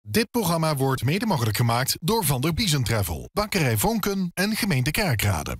Dit programma wordt mede mogelijk gemaakt door Van der Biesen Travel, Bakkerij Vonken en Gemeente Kerkrade.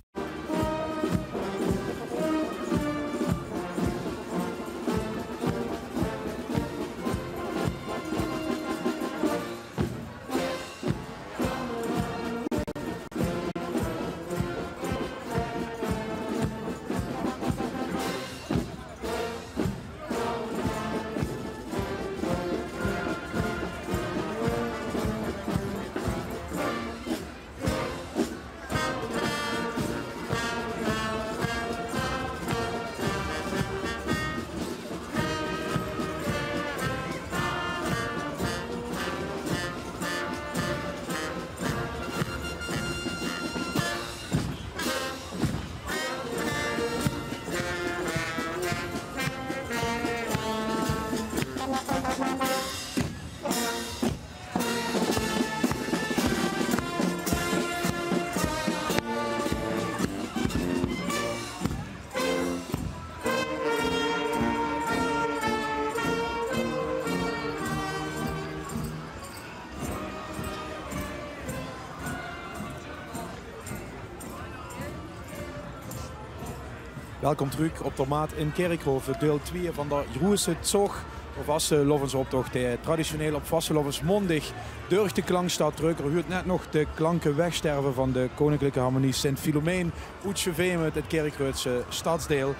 Welkom terug op de maat in Kerkhoven, deel 2 van de Groese Zog, of Vastelovensoptocht. Traditioneel op Vastelovens mondig door de klankstad terug. Er hoort net nog de klanken wegsterven van de Koninklijke Harmonie Sint-Filomeen. Oetsjeveen met het Kerkruidse stadsdeel.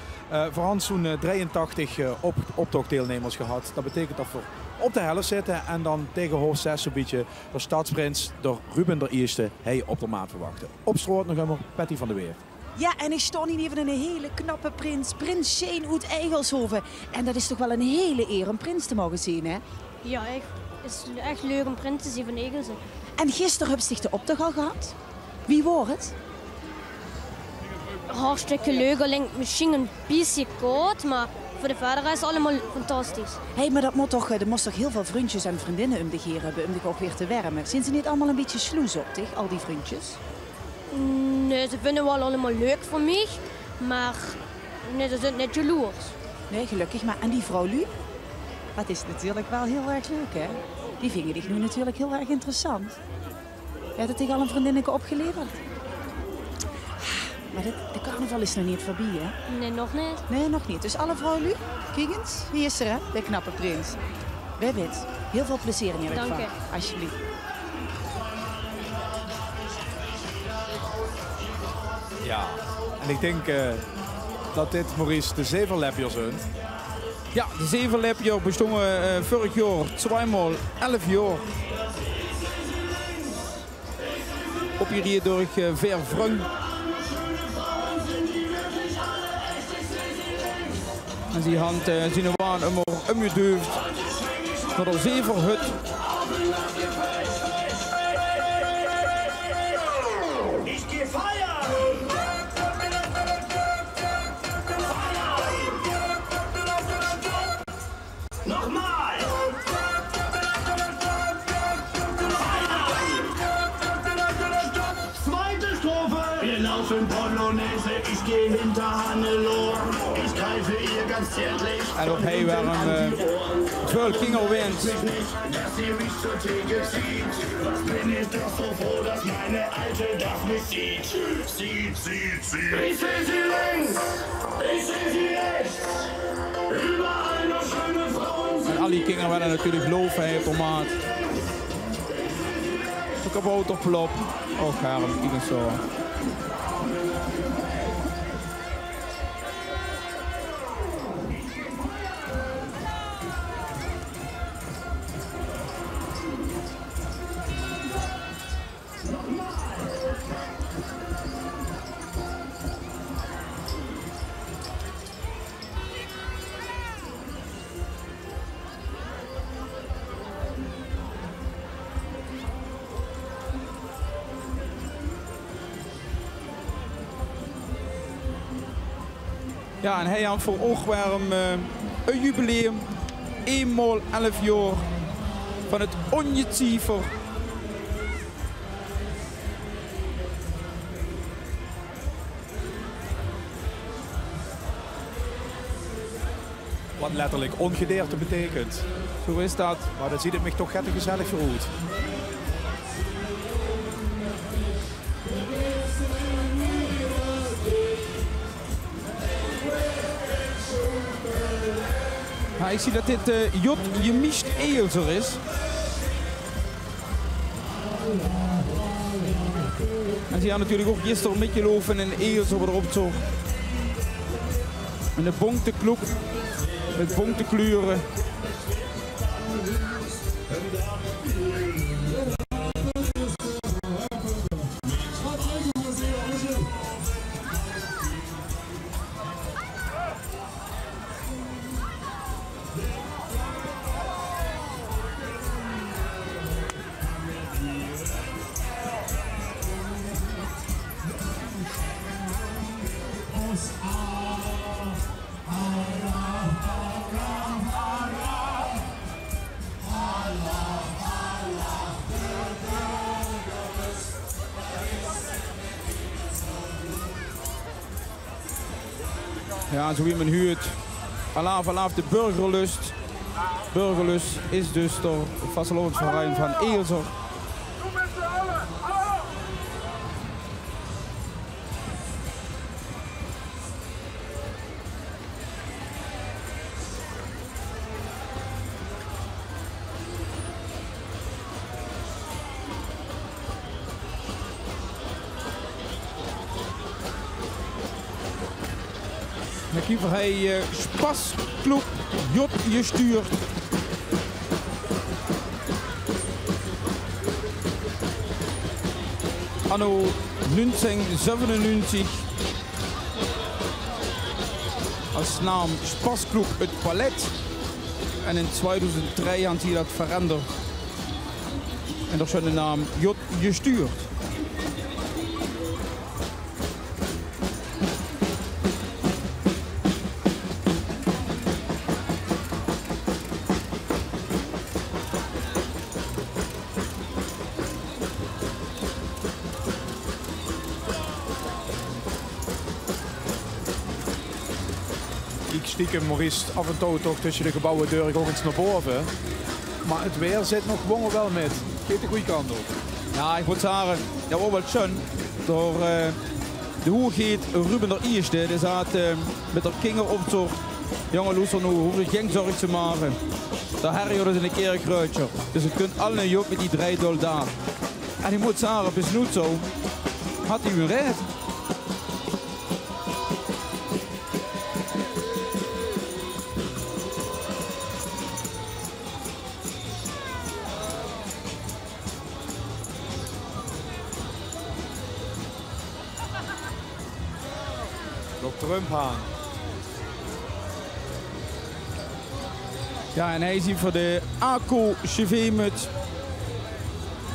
Voor zo'n 83 optochtdeelnemers gehad. Dat betekent dat we op de helft zitten en dan tegen half 6 zo'n beetje de stadsprins, door Ruben de Eerste, hij op de maat verwachten. Op straat nog eenmaal Patty van de Weer. Ja, en ik sta hier even een hele knappe prins. Prins Shane uit Eigelshoven. En dat is toch wel een hele eer om prins te mogen zien, hè? Ja, het is echt leuk om prins te zien van Eigelshoven. En gisteren heb je de optocht al gehad. Wie wordt het? Hartstikke leuk, alleen misschien een beetje koud, maar voor de vader is het allemaal fantastisch. Hé, maar er moest toch heel veel vriendjes en vriendinnen om zich hier hebben om zich ook weer te wärmen. Zijn ze niet allemaal een beetje sloes op zich, al die vriendjes? Nee, ze vinden wel allemaal leuk voor mij, maar nee, ze zijn net jaloers. Nee, gelukkig. Maar en die vrouw Lu? Dat is natuurlijk wel heel erg leuk, hè? Die vingen dich nu natuurlijk heel erg interessant. Je hebt het tegen al een vriendinnetje opgeleverd. Maar de carnaval is nog niet voorbij, hè? Nee, nog niet. Nee, nog niet. Dus alle vrouw Lu, kijk eens. Hier is er, hè? De knappe prins. Wij wit. Heel veel plezier in je Dank van. je. Alsjeblieft. Ja, en ik denk dat dit, Maurice, de zevenlepjer zijn. Ja, de zevenlepjer bestonden vorig jaar tweemaal 11 jaar. Op hier door Vervrung. En die hand zijn waan omgeduwd naar de zevenhut. Ich gehe hinter Hannelore, ich greife ihr ganz zärtlich. En op hij waren veel kingelwind. Dass sie mich zur Theke zieht. Was bin ich doch so froh, dass meine Alte das nicht sieht. Sieht. Ich seh sie links, ich seh sie rechts. Überall noch schöne Frauen. En al die kinderen werden natuurlijk loven op de maat. De kabouterplop. Och, herm, ik zo. Ja, en hij had voor oogwarm een jubileum. Eenmaal 11 jaar van het Onjetiever. Wat letterlijk ongedeerte betekent. Zo is dat. Maar dat ziet het me toch gettig gezellig verroerd. Ja, ik zie dat dit Jot Jemist Eelser is. En ze gaan natuurlijk ook gisteren een beetje lopen in Eelser erop zo. En de bonkte kloek met bonkte kleuren. Ja, zo wie men huurt. Alaaf de burgerlust. Burgerlust is dus door het vastelovensverein van Eelser. Dan kieper hij Spaskloep Jot gestuurd. Anno 1997. Als naam Spaskloep het Palet. En in 2003 had hij dat veranderd. En daar zijn de naam Jot gestuurd. Stiekem Maurice af en toe toch tussen de gebouwen deur ook eens naar boven. Maar het weer zit nog gewoon wel met. Geeft de goede kant op. Ja, ik moet zeggen, dat was wel schön. Door de hoegeet Ruben der Eerste. Die zat met de kinger op zo'n jonge loeser nu. Hoef je geen zorg te maken. Daar herjoden ze een keer een kruidje. Dus je kunt alle een job met die 3 dol daar. En ik moet zeggen, bis nu zo had hij een red. Trump aan. Ja, en hij is hier voor de ACO CV-mut.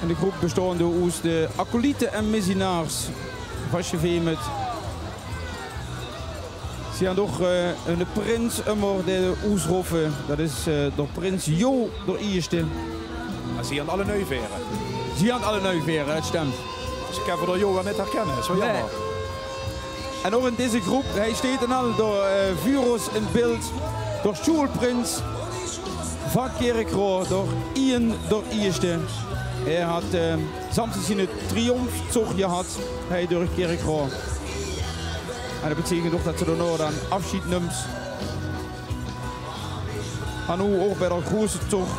En de groep bestaande uit de acolyten en missionaars van CV-mut. Ze hebben nog een prins onder de oesroffen. Dat is door prins Jo door Eerste. Maar zie je aan alle neuveren? Zie je aan alle neuveren, het stemt. Dus ik heb er Jo wel net herkennen, zo jammer. Nee. En ook in deze groep, hij staat dan al door Vuros in beeld, door Schulprins, van Kerkroor, door Ian door Eerste. Hij had samen in het triomfzog gehad, hij door Kerkroor. En dat betekent ook dat ze er dan afscheid neemt. En nu ook bij de grootste toch,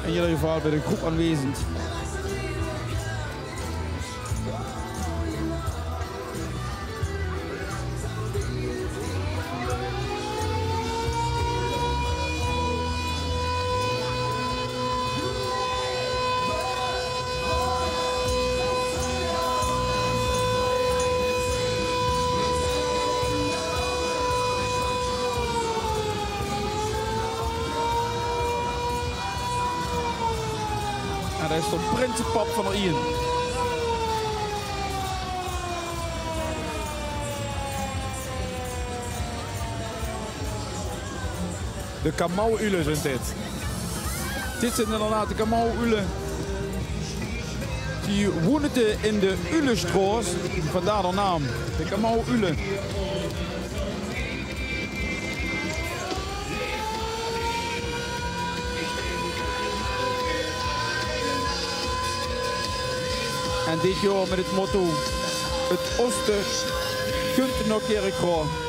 in ieder geval bij de groep aanwezig. En dat is de prinsenpap van Ian. De Kamau-Ulen zijn dit. Dit zijn inderdaad de Kamau-Ulen. Die woonden in de Ulestroos, vandaar de naam. De Kamau-Ulen. En dit jaar met het motto, het oosten kunt naar Kerkrade.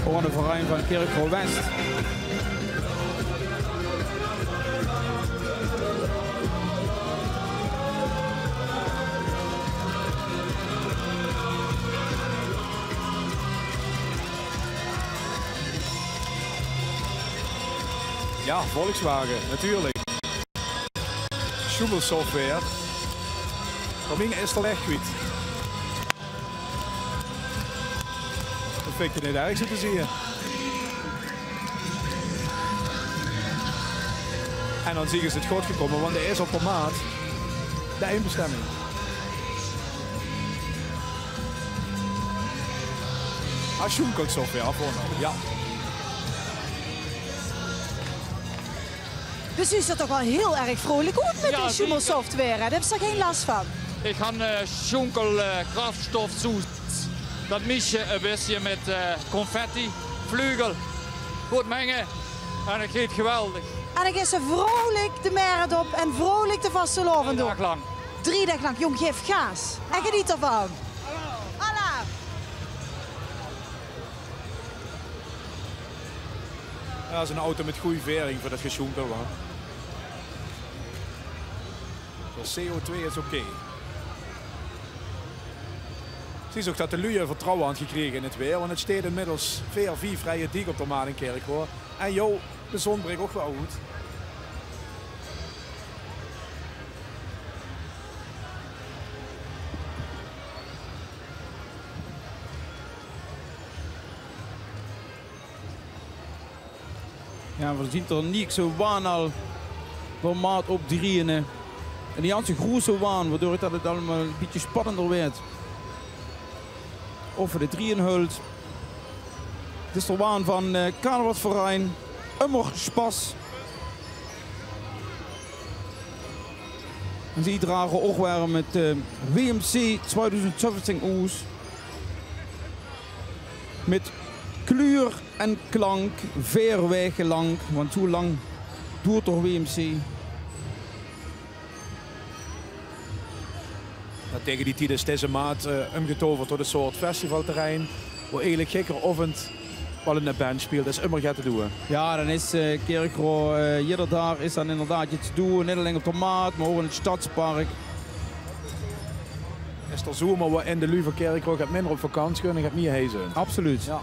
Voor de verein van Kerkrade West. Ja, Volkswagen, natuurlijk. Schubel software. Coming is er echt goed. Dat vind ik niet erg zo te zien. En dan zie je het goed gekomen, want er is op de maat de eindbestemming. Schubel software afgenomen, ja. Dus u is er toch wel heel erg vrolijk goed met die Schubel software. Daar hebben ze er geen last van. Ik ga Schunkel kraftstofzoet. Dat mis je een beetje met confetti, vleugel, goed mengen. En het gaat geweldig. En dan is ze vrolijk de merd op en vrolijk de vaste loven door. 3 dagen lang. 3 dagen lang. Jong, geef gas. En geniet ervan. Alla. Ja, dat is een auto met goede vering voor dat gesjoenkel. De CO2 is oké. Zie je ook dat de lui vertrouwen aan gekregen in het weer. Want het staat inmiddels 4 vrije dik op de maan in Kerkrade. En joh, de zon breekt ook wel goed. Ja, we zien er niet zo waan al van maat op 3. En die ganse grote waan, waardoor het allemaal een beetje spannender werd. Over de 3 hult. Het is de waan van Carnavalsverein Immer Spas. En die dragen ook weer met WMC 2017 oes. Met kleur en klank, ver wegen lang, want hoe lang duurt toch WMC? Tegen die tijd is deze maat omgetoverd tot een soort festivalterrein. Waar eigenlijk gekkerochtend wel in de band speelt, dat is immer gaat te doen. Ja, dan is Kerkrade, ieder daar is dan inderdaad iets te doen, niet alleen op de maat, maar ook in het stadspark. Is er zomer wat in de Luve Kerkrade gaat minder op vakantie kunnen en gaat meer heen zijn. Absoluut. Ja.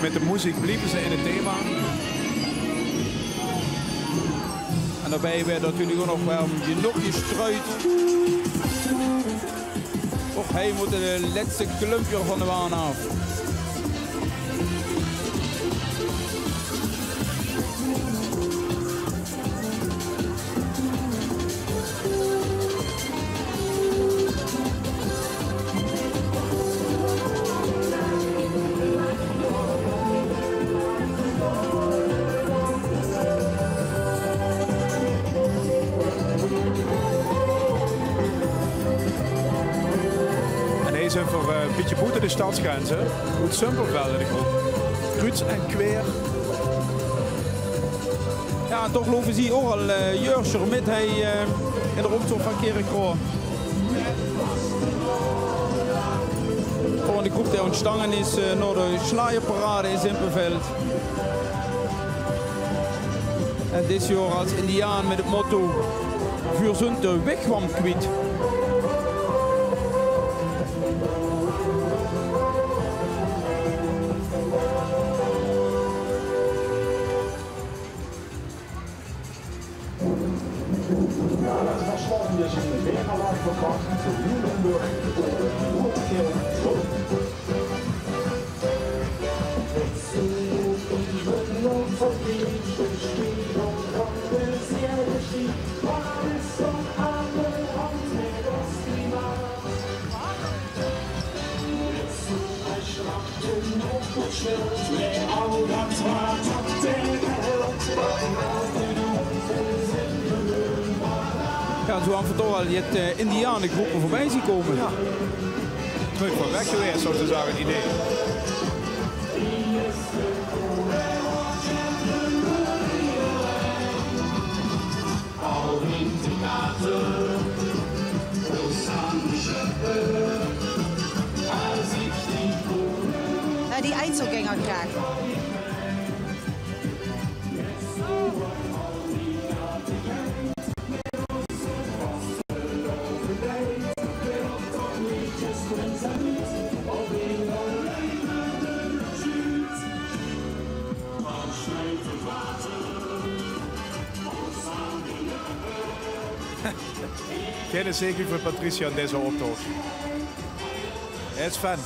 Met de muziek blieven ze in het thema. En daarbij werd natuurlijk ook nog wel genoeg gestruid. Och, hij moet de laatste klumpje van de waan af. beetje buiten de stadsgrenzen. Goed Simpelveld in de groep. Kruts en Kweer. Ja, en toch lopen ze ook al Jurscher met hij in de optocht van Kerkroo. Gewoon de groep die ontstaan is naar de Slaierparade in Simpelveld. En dit jaar als Indiaan met het motto "Voor zund de wigwam kwijt". Ja, zo aan het toch al je Indianengroepen voorbij zien komen. Ja. Terug van weg geweest, zo te zeggen, het idee. Die Einzelgänger graag. Geen zeker voor Patricia in deze optocht. Hij is fan.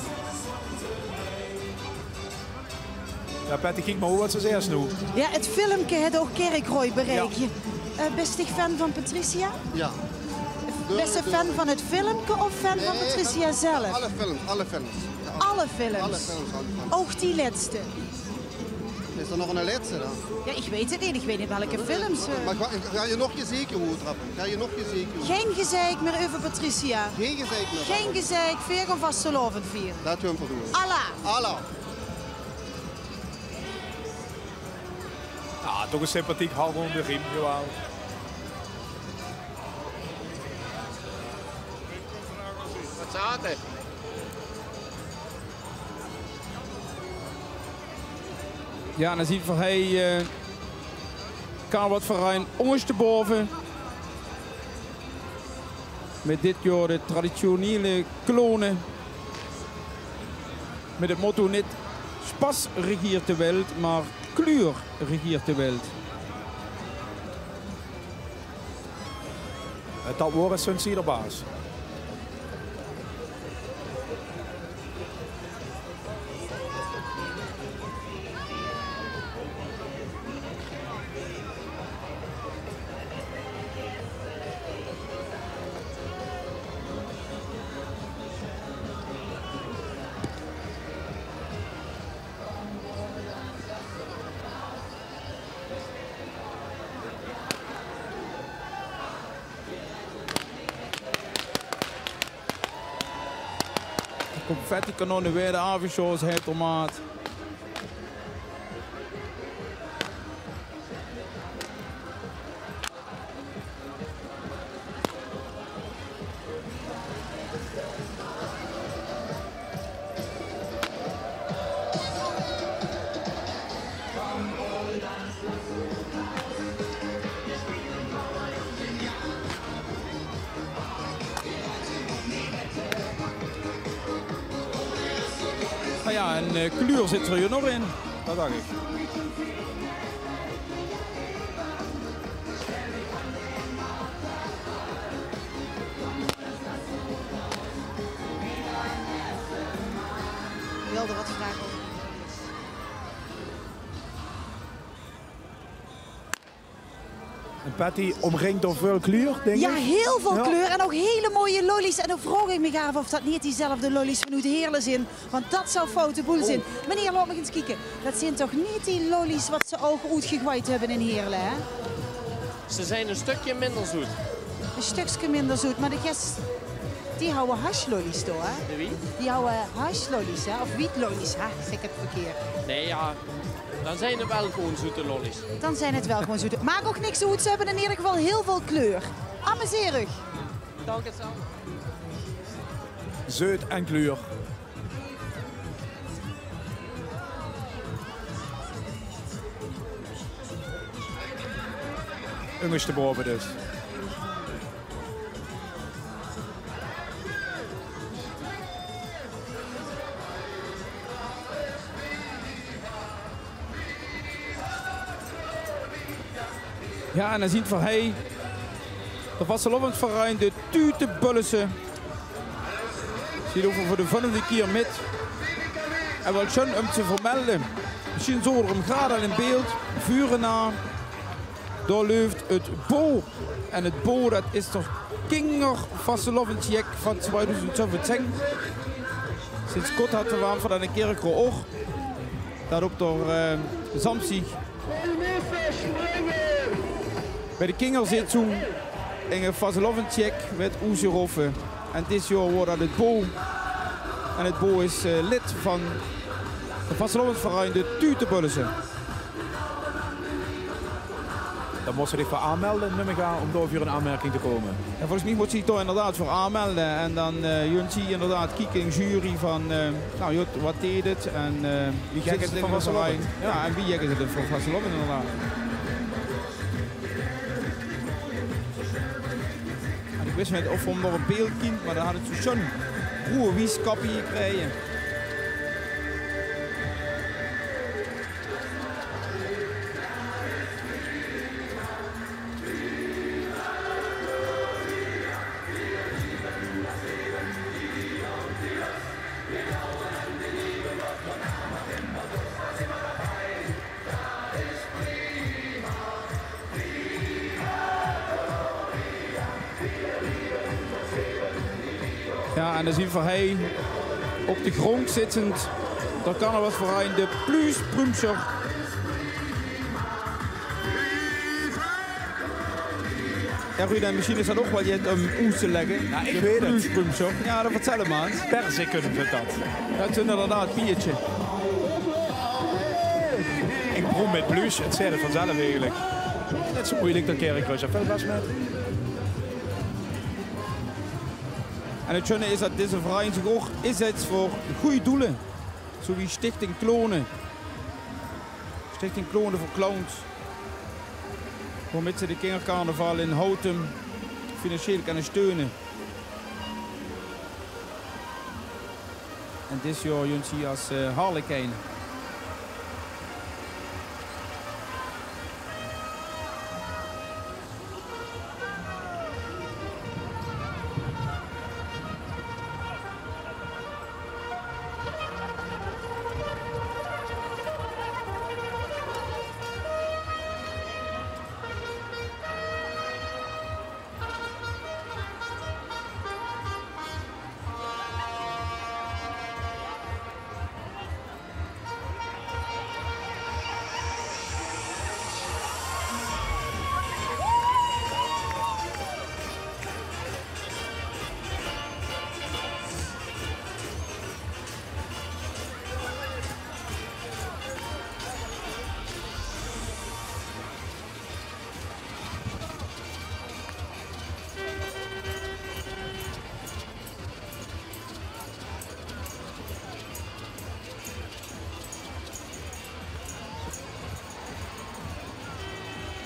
Ja, Patty, kijk maar hoe wat ze eerst nu. Ja, het filmpje heeft ook Kerkroo bereikt. Ja. Best je fan van Patricia? Ja. Best je fan van het filmpje of fan van Patricia zelf? Alle films, alle films. Ja, alle films? Alle films, alle films. Ook die laatste? Is er nog een laatste dan? Ja, ik weet het niet. Ik weet niet welke films. Maar ga je nog je zeker hoe trappen? Ga je nog je zeker? Geen gezeik meer over Patricia. Geen gezeik meer? Geen gezeik. Veer of vastelovend vieren. Laten we hem voldoen. Allah. Allah. Ja, toch een sympathiek hand onder de riem. Jawel. Wat staat er? Ja, en dan ziet voor hij kan wat verein ondersteboven. Met dit jaar de traditionele klonen. Met het motto niet spas regeert de wereld, maar kleur regeert de wereld. Dat woord is zijn siederbaas. Confetti-kanonnen werden afgeschoten, het tomaat. Nou ja, en kleur zit er hier nog in. Dat dacht ik. Ik wilde wat vragen over. En Patty omringd door veel kleur, denk ik? Ja, heel veel Ja. kleur en ook hele mooie lollies. En dan vroeg ik me af of dat niet diezelfde lollies van Oud Heerlen zijn. Want dat zou foute boel zijn. Meneer, laat me eens kijken. Dat zijn toch niet die lollies wat ze ook uitgegooid hebben in Heerlen, hè? Ze zijn een stukje minder zoet. Een stukje minder zoet, maar de gest... Die houden hashlollies door, hè? De wie? Die houden hashlollies, hè? Of wietlollies, hè? Zeg ik het verkeerd. Nee, ja. Dan zijn het wel gewoon zoete lollies. Dan zijn het wel gewoon zoete. Maakt ook niks uit, ze hebben in ieder geval heel veel kleur. Amuseerig. Dank het zelf. Zeut en kleur. Jongens te boven dus. Ja, en dan ziet voor hij de vastelovensverein de Tutebullesen. Ziet over voor de volgende keer met. En wel schon om te vermelden. Misschien zo er hem graag al in beeld. Vuren na. Daar loopt het Bo. En het Bo dat is toch Kinger Vastelovensjek van 2017. Sinds kort hadden we van de Kerkro ook. Dat op door Samstig. Bij de Kinger zit zo'n Vastelovensjek met Oezerhoffen. En dit jaar wordt dat het Bo. En het Bo is lid van de Vastelovensverein de Tutebullesen. Dan moest ze zich voor aanmelden, nummer gaan, om door voor een aanmerking te komen. En volgens mij moet ze zich toch inderdaad voor aanmelden. En dan jullie inderdaad kijken in jury van, nou Jut, wat deed het? En wie gek is het van Vasteloven? Ja, en wie gek is het van Vasteloven inderdaad. En ik wist niet of we hem nog een beeld kind, maar dan had het zo'n broer wieskappie gekregen. Ja, en dan zien we hij op de grond zittend. Daar kan er wat voor hij de Plus Prumscher. Ja, Ruud, en misschien is dat ook wel je om oes te leggen. Ja, ik weet het. Prumscher. Ja, dat vertellen we eens. Perzikken vindt dat. Dat is inderdaad biertje. Ik begon met plus, het zei het vanzelf eigenlijk. Net zo moeilijk dan Kerkruis. Veel best met. En het schöne is dat deze verein zich ook inzet voor goede doelen. Zoals Stichting Klonen. Stichting Klonen voor Clowns. Waarmee ze de kindercarnaval in Houten financieel kunnen steunen. En dit jaar jullie hier als Harlekijn.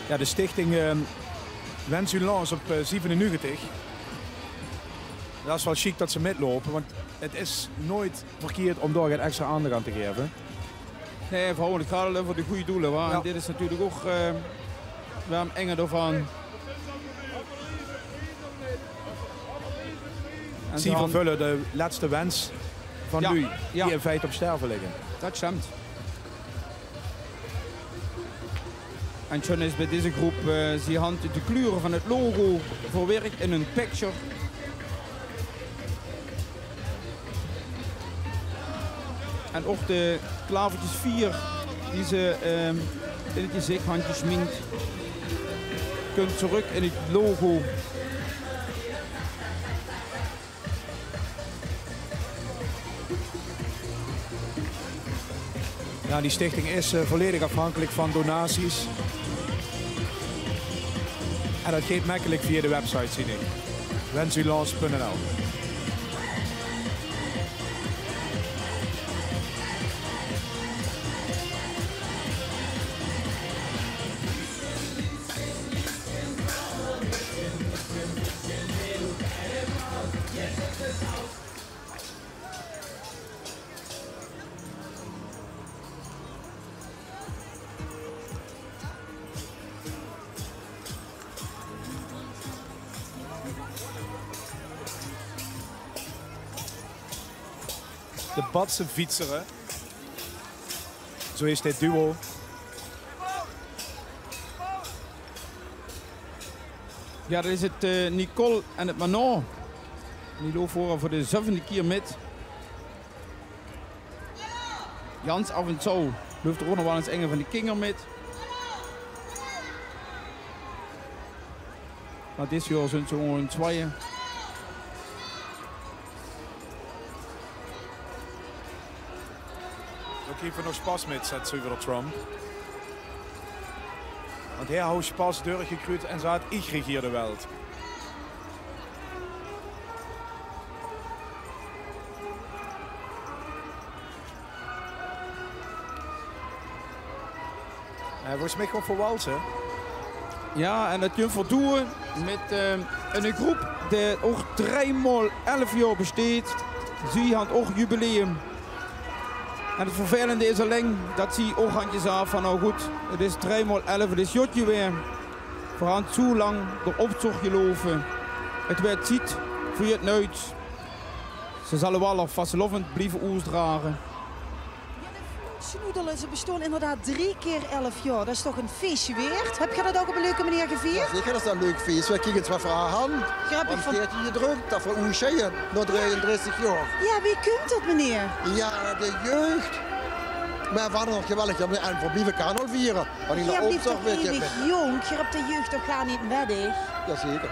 Ja, de stichting wens u lans op 97. Dat is wel chic dat ze metlopen, want het is nooit verkeerd om daar extra aandacht aan te geven. Nee, vooral het gaat voor de goede doelen. Ja. En dit is natuurlijk ook wel enger ervan. Ze vervullen de laatste wens van u, die in feite op sterven liggen. Dat stemt. En schon is bij deze groep, ze hand de kleuren van het logo verwerkt in een picture. En ook de klavertjes 4 die ze in het gezicht handjes minkt. Kunt terug in het logo. Nou, die stichting is volledig afhankelijk van donaties. En dat gaat makkelijk via de website, zie ik. Wensulance.nl. De Badse fietseren. Zo is dit duo. Ja, dat is het Nicole en het Manon. Die lopen voor de 7e keer met. Jans af en toe loopt er ook nog wel eens enger van de Kinger met. Maar dit jaar zijn ze gewoon een tweeën. We geven nog spas met, zegt Suver Trump. Want hij houdt spas doorgekruid en zat ik regeer de wereld. Volgens mij gewoon voor walsen. Ja, en dat je voldoen met een groep die ook 3x11 jaar besteedt. Zie je ook jubileum. En het vervelende is alleen dat ze ook handjes af van nou goed, het is 3x11, het is jotje weer. We gaan zo lang door optocht geloven. Het werd ziet voor je het nooit. Ze zullen wel af vastelovend blijven oesdragen. Snoedelen, ze bestaan inderdaad 3 keer 11 jaar. Dat is toch een feestje weer? Heb je dat ook op een leuke manier gevierd? Ja, zeker, dat is een leuk feest. We kijken het wat voor haar aan. Grappig van... Want je drukt, dat voor Oesjeën, nog 33 jaar. Ja, wie kunt dat, meneer? Ja, de jeugd. Maar we hadden nog geweldig, en voor blijven kan al vieren. Want Je blijft toch eeuwig jong? Je hebt de jeugd toch gar niet weddig? Jazeker.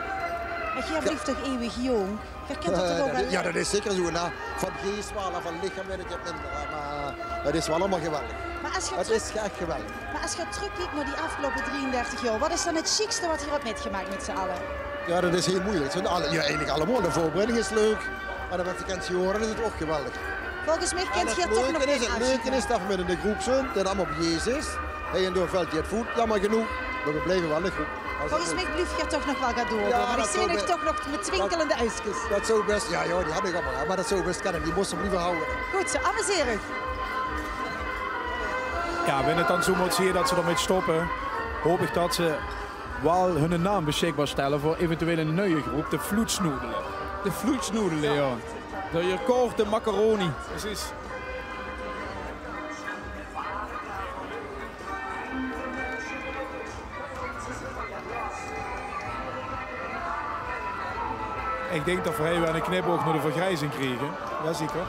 Maar je blijft toch eeuwig jong? Je kent dat toch ook wel? Ja, dat is zeker zo. Nou, van geest wel, van lichaam weet ik het minder. Maar het is wel allemaal geweldig. Het is echt geweldig. Maar als je terugkijkt naar die afgelopen 33 jaar, wat is dan het chicste wat je hebt metgemaakt met z'n allen? Ja, dat is heel moeilijk. Ja, eigenlijk allemaal. De voorbereiding is leuk. Maar met de vakantie horen is het ook geweldig. Volgens mij kent je toch nog niet. Het leuke is dat we met in de groep zijn, dat allemaal op Jezus. Hij en doorveld je het voet, jammer genoeg. Maar we blijven wel in de groep. Volgens mij blijf je toch nog wel gaan door. Ja, maar ik zie nog toch nog met twinkelende uitjes. Dat zou best, ja, die had ik allemaal. Maar dat zou best kunnen, die moesten blijven houden. Goed zo, amuserig. Ja, wanneer het dan zo moet zien dat ze ermee stoppen, hoop ik dat ze wel hun naam beschikbaar stellen voor eventueel een nieuwe groep, de Vloedsnoedelen. De Vloedsnoedelen, ja. De je kookt de macaroni. Precies. Ik denk dat we een knipoog naar de vergrijzing krijgen. Jazeker.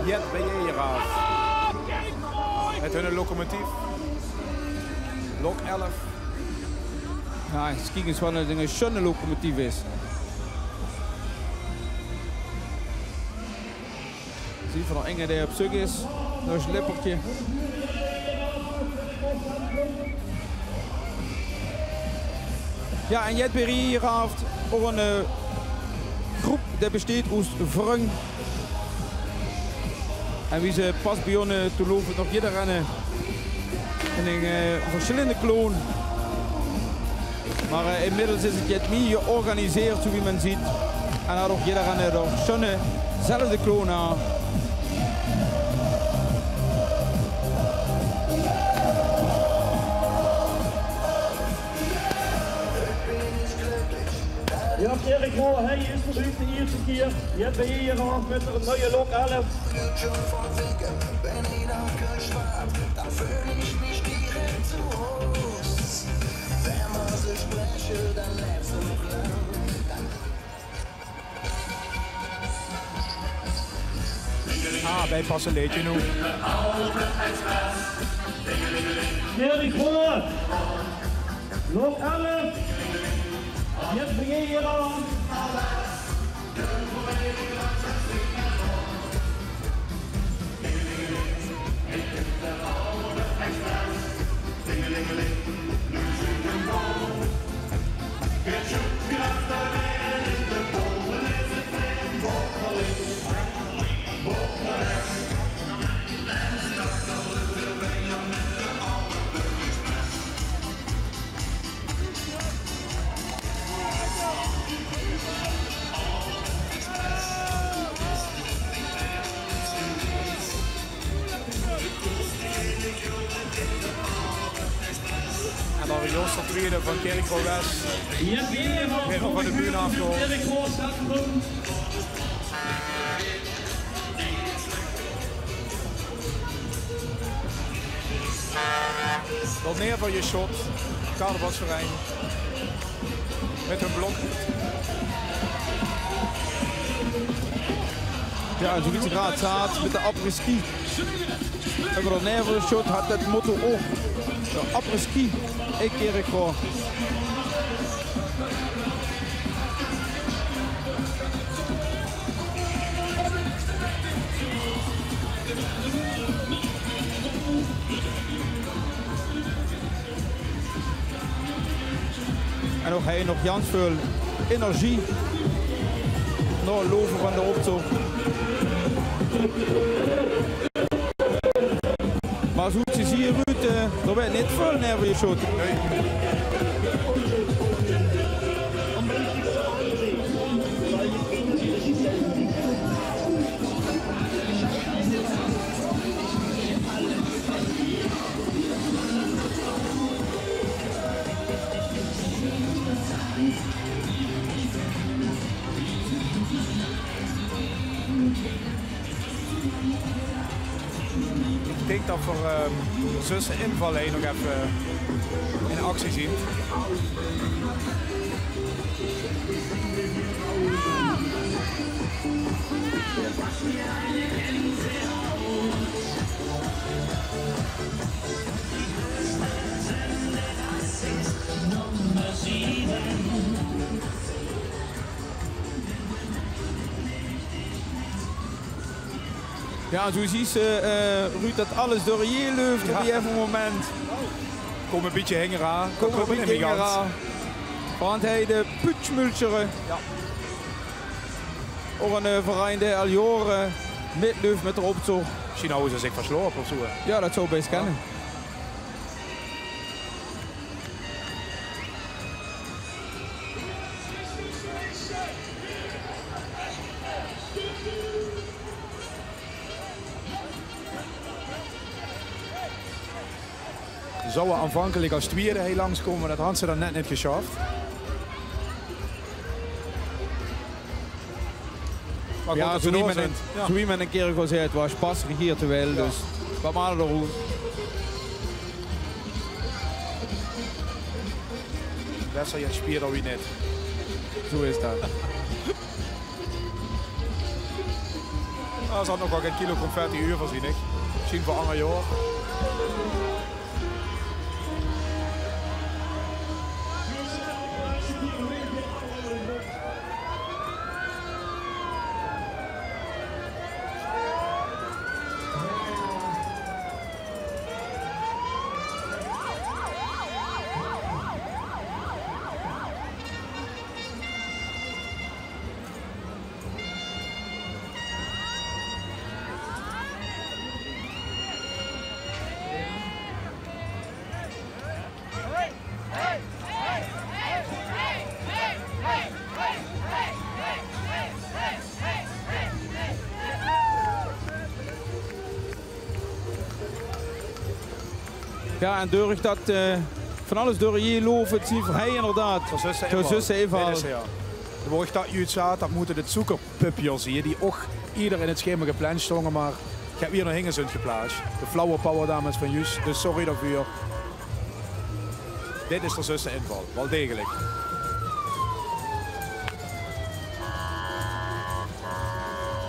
Jet ben je hier af. Met hun locomotief. Lok 11. Ja, kijk eens wat een schöne locomotief is. Zie je van de enge die op zoek is. Dat is een lippertje. Ja, en Jet weer hier af. Ook een groep die besteedt uit Vrung. En wie ze pas begonnen te lopen nog jeder rennen in een verschillende kloon. Maar inmiddels is het Jet meer georganiseerd, zoals men ziet. En had ook jeder rennen door schöne zelfde kloon aan. Ja, Erik Rohr, hij is verliefd de eerste keer. Je hebt hier af met een nieuwe Lok 11. Bijpassen leed je nu. Erik Rohr, Lok 11. Je hebt hier af. En dan Jos de tweede van Kerkroo West. Weer van de buurt afgehoord. Tot neer van je shot. Carnavalsverein. Met een blok. Ja, en zoiets gaat zaad met de après-ski. En voor de neer van de shot had het motto ook. De après-ski. Ik Kerkroo. En ook hij nog Jans veel energie. Nog loven van de optocht. Maar zoals je ziet, Ruud, er werd niet veel naar je shot. Ik denk dat we zussen invallen nog even in actie zien. Ja, zo zie je, Ruud, dat alles door je leuft op een moment. Kom een beetje hengeren aan. Kom een beetje hengeren aan. Want hij de putschmulcheren. Ja. Ook een verein die al jaren meeleuft met de optocht. Misschien houden ze zich verslopen of zo. Ja, dat zou best kennen. Zouden aanvankelijk als tweede heel langskomen, maar dat had ze dan net niet geschaft. Maar ja, zo iemand een keer gezegd, het was pas regeerd te wel, dus wat maar er goed. Besser je spier dan wie net. Zo is dat. Er zat nog wel geen kilo confetti uur voorzien, ik. Misschien voor ander jaar. Ja, en door dat van alles door je loven, het zie hij inderdaad. Zo zussen even. Waar ik dat uitzat, dat moeten de zoekerpupjes hier, die ook ieder in het schema gepland stonden, maar ik heb hier nog hingen geplaatst. De flower power dames van Jus, dus sorry daarvoor. Dit is de zussen inval, wel degelijk.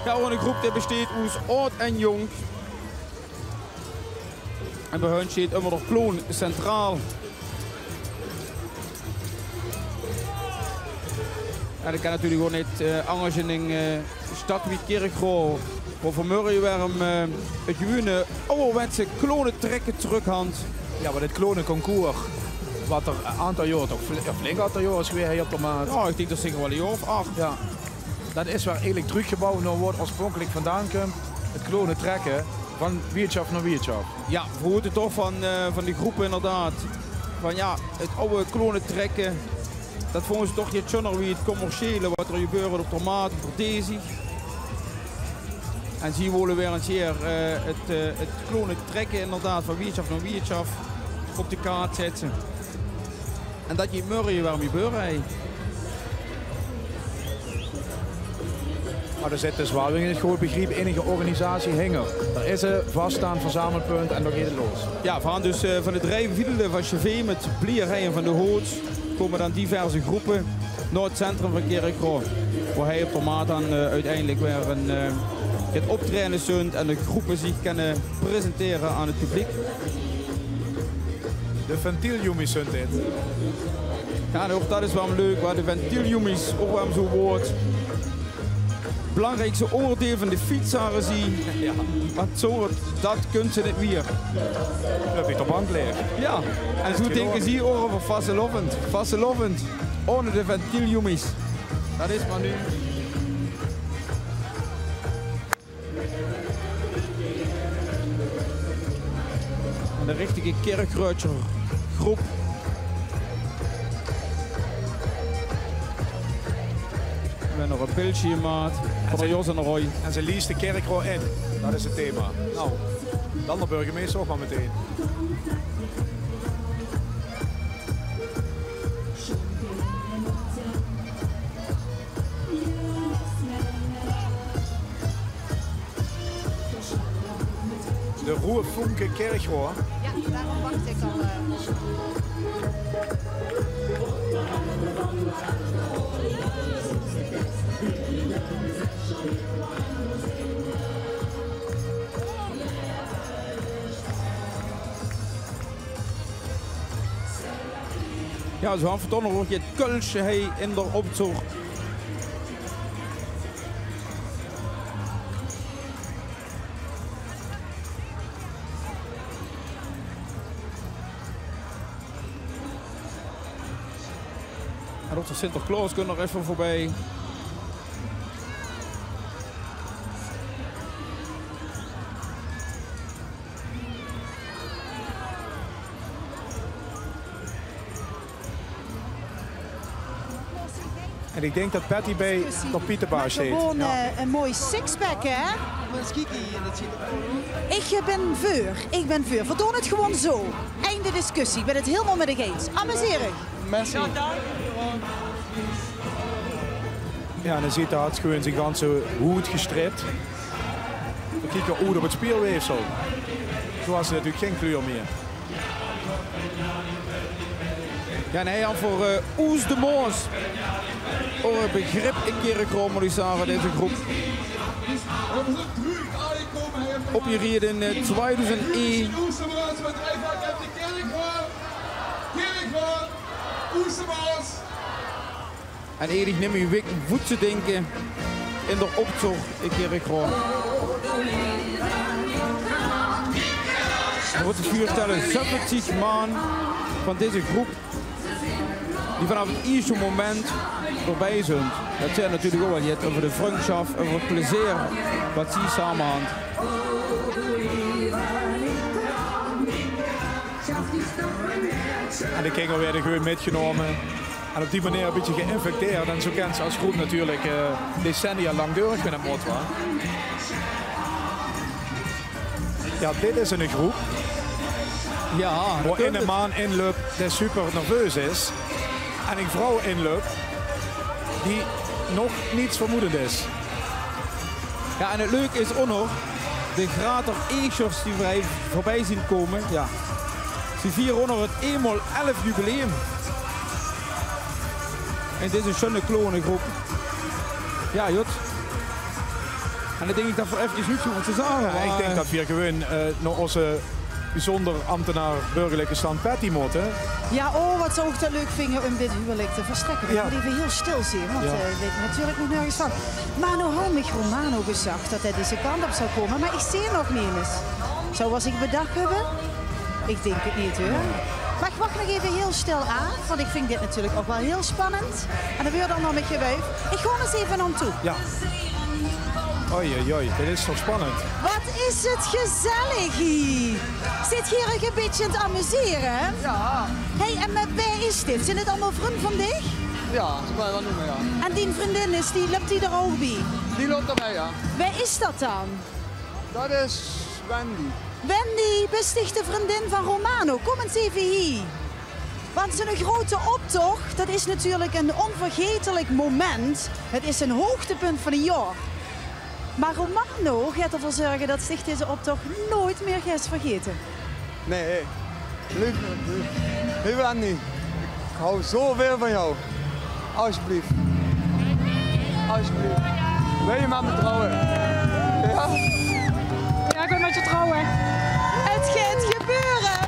Ja, een groep die besteedt uit oud en jong. En bij hun staat immer nog kloon centraal. En ik kan natuurlijk gewoon niet anders in een stad wie Kerkroo. Voor vanmorgen waarom het gewone ouderwetse klonen trekken terughand. Ja, maar dit klonenconcours, wat er een aantal jaar, toch flink aantal jaar is weer hier op de maat. Ja, ik denk dat zeker wel een jaar of 8. Ja. Dat is waar eigenlijk teruggebouwd nou wordt oorspronkelijk vandaan komt. Het klonen trekken van wirtschaft naar wirtschaft. Ja, we hoorden toch van die groepen inderdaad. Van ja, het oude klonen trekken. Dat vonden ze toch niet zonner wie het commerciële wat er gebeurt op tomaten, voor deze. En ze willen weer eens hier het klonen trekken inderdaad van wirtschaft naar wirtschaft op de kaart zetten. En dat je morgen waarom je beurrij. Maar er zit dus wel in het groot begrip enige organisatie hinger. Er is een vaststaand verzamelpunt en dan gaat het los. Ja, van dus van het rijwielen van Chevé met Blierrijen van de Hoots komen dan diverse groepen naar het centrum van Kerkroo. Waar hij op de maat dan uiteindelijk weer het optrainen zult en de groepen zich kunnen presenteren aan het publiek. De ventieljongens zijn dit. Ja, en ook dat is wel leuk, waar de ventieljongens ook wel zo wordt. Belangrijkste oordeel van de fietsaren zien. Ja. Want zo, dat kunt ze niet weer. Dat heb ik op bank liggen. Ja, en zo denken ze over vastelovend. Vastelovend, ohne de ventieljongens. Dat is maar nu. En de richtige Kerkruitscher groep. We hebben nog een beeldje gemaakt van Jos en Roy. En ze liest de Kerkroo in. Dat is het thema. Nou, dan de burgemeester ook maar meteen. De Roerfunke Kerkroo. Ja, daarom wacht ik al. Ja, zo hebben we toch nog het kulsje in de optocht. En ook de Sinterklaas kunnen er even voorbij. En ik denk dat Patty bij de Pieterbaas heet. Gewoon een mooi sixpack, hè? Ik ben voor. Verdoen het gewoon zo. Einde discussie. Ik ben het helemaal met de eens. Amuseren. Merci. Ja, en dan ziet dat gewoon zijn ganse hoed gestript. We kijken hoe op het speelweefsel. Zo was er natuurlijk geen kleur meer. Ja, nee, voor Oes de Moos. Een begrip in Kerkroo, moet ik zeggen, deze groep. Opgereden in 2001. En eigenlijk neem je week voet te denken in de optocht in Kerkroo. Er wordt het vuurtellen 70 man van deze groep. Die vanaf het eerste moment voorbij zijn. Dat zijn natuurlijk ook wel het over de vriendschap, over het plezier wat ze samen hebben. En de kinderen werden gewoon metgenomen. En op die manier een beetje geïnfecteerd. En zo kent ze als groep natuurlijk decennia lang door kunnen moeten. Ja, dit is een groep. Ja, waar in een man inloopt die super nerveus is. En een vrouw inloopt die nog niets vermoedend is. Ja, en het leuke is ook nog, de Grater Eegers die wij voorbij zien komen, ja, ze vieren ook nog het 1x11 jubileum. En dit is een schöne klonengroep. Ja, Jut. En dan denk ik dat we even niet zo moeten zeggen. Ja, ik denk dat we gewoon naar onze bijzonder ambtenaar burgerlijke stand Patty moeten. Ja, oh, wat zou ik dat leuk vinden om dit huwelijk te verstrekken. Ik moet even heel stil zien, want ik weet natuurlijk nog nergens van. Maar nou had ik Romano gezegd dat hij deze kant op zou komen, maar ik zie hem nog niet eens. Zoals ik bedacht heb? Ik denk het niet hoor. Maar ik wacht nog even heel stil aan, want ik vind dit natuurlijk ook wel heel spannend. En dan weer dan nog met je wijf. Ik ga eens even aan toe. Ja. Oei, oei, dit is toch spannend. Wat is het gezellig hier. Zit hier een beetje aan het amuseren? Ja. Hé, en met wie is dit? Zijn het allemaal vrienden van dich? Ja, dat kan je wel noemen, ja. En die vriendin loopt die er ook bij? Die loopt erbij, ja. Wie is dat dan? Dat is Wendy. Wendy, bestichte vriendin van Romano. Kom eens even hier. Want zo'n grote optocht, dat is natuurlijk een onvergetelijk moment. Het is een hoogtepunt van een jaar. Maar Romano gaat ervoor zorgen dat zich deze optocht nooit meer gaat vergeten. Nee, lieve Wendy. Ik hou zoveel van jou. Alsjeblieft. Alsjeblieft. Wil je met me trouwen? Ja? Ja, ik wil met je trouwen. Het gaat gebeuren.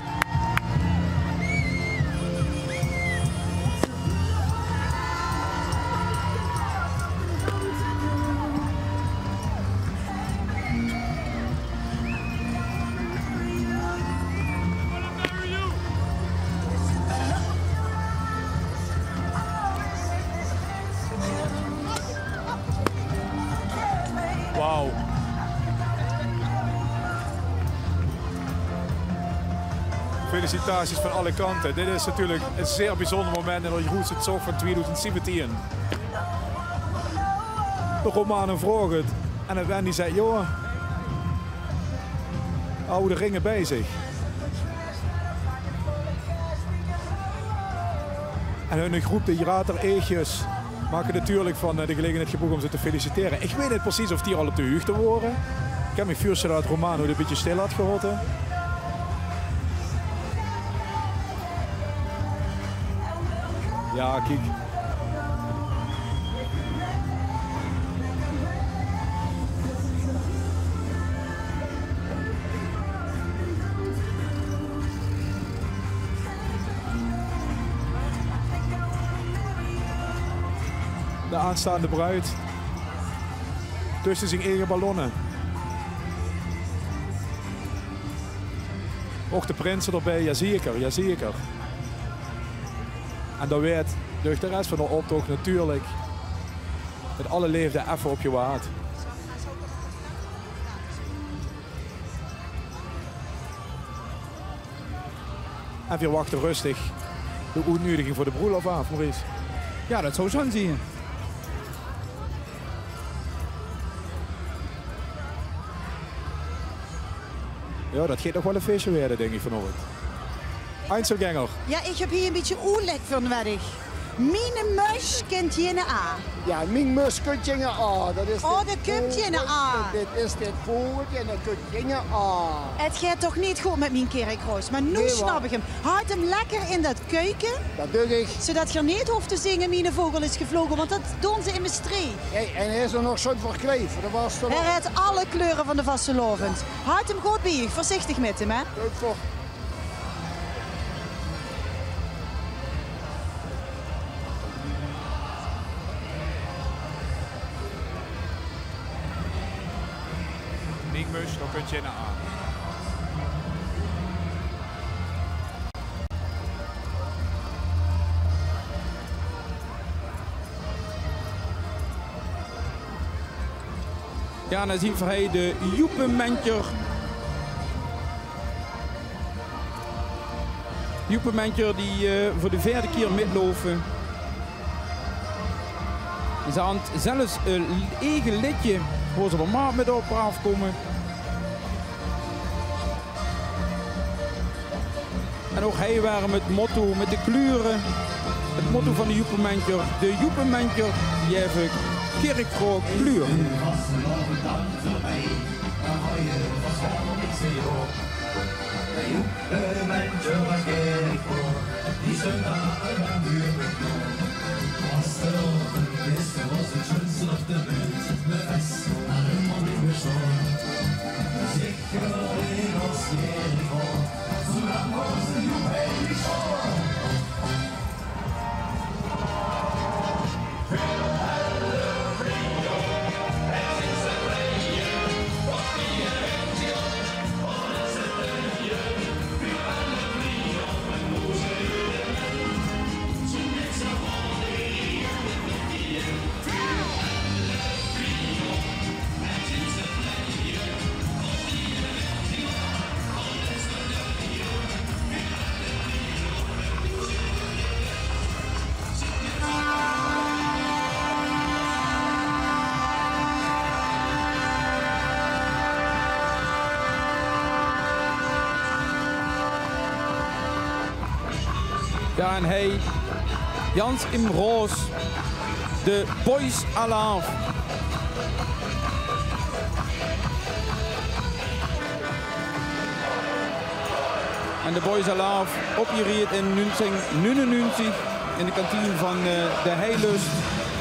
Wauw. Felicitaties van alle kanten. Dit is natuurlijk een zeer bijzonder moment in de Jeroense Zog van 2017. De Romano vroeg het en Wendy zei, joh, hou de ringen bij zich. En hun groep, de Grater Eegjes, maken natuurlijk van de gelegenheid gebruik om ze te feliciteren. Ik weet niet precies of die al op de hoogte waren. Ik heb me voorstellen dat Romano een beetje stil had gehouden. Ja, kijk. De aanstaande bruid. Tussen zijn eigen ballonnen. Ook de prinsen erbij, jazeker, jazeker. En dan weet door de rest van de optocht natuurlijk dat alle leefden even op je waard. En we wachten rustig de uitnodiging voor de bruiloft af, Maurice. Ja, dat zou zo zien. Ja, dat gaat nog wel een feestje werden, denk ik vanochtend. Einzelganger. Ja, ik heb hier een beetje oerlijk van weddig. Mijn muis kent je een A. Ja, mijn muis kunt je een A. Dat is dat kunt je een A. Dit is dit vogeltje en dat kunt je een A. Het gaat toch niet goed met mijn kerkroos, maar nu snap ik hem. Houd hem lekker in dat keuken. Dat doe ik. Zodat je niet hoeft te zingen, mijn vogel is gevlogen, want dat doen ze in mijn streek. Hey, en hij is er nog zo'n verkleefd. Hij rijdt alle kleuren van de vastelovend. Houd hem goed bij je, voorzichtig met hem, hè. Leuk voor. Mus, dan kun je een A. Ja, dan zien we de Joepenmentjer. Joepenmentjer die voor de 4e keer midlopen. Is aan het zelfs een eigen liedje voor ze er maar met op afkomen. En ook hij waren met motto, met de kleuren het motto van de Joepenmentjer. De Joepenmentjer, Jevik, Kerkroog, Pluur. Die stond daar aan de muur beknopt. Was de ogen is, was het schönste op de wereld. Met vest naar een man in de zon. Zeker in ons Jericho, zolang was de Jericho. Ja, en hij, Jans im Roos, de Boys Alarm. En de Boys Alarm opgericht in 1999 in de kantine van de Heilust,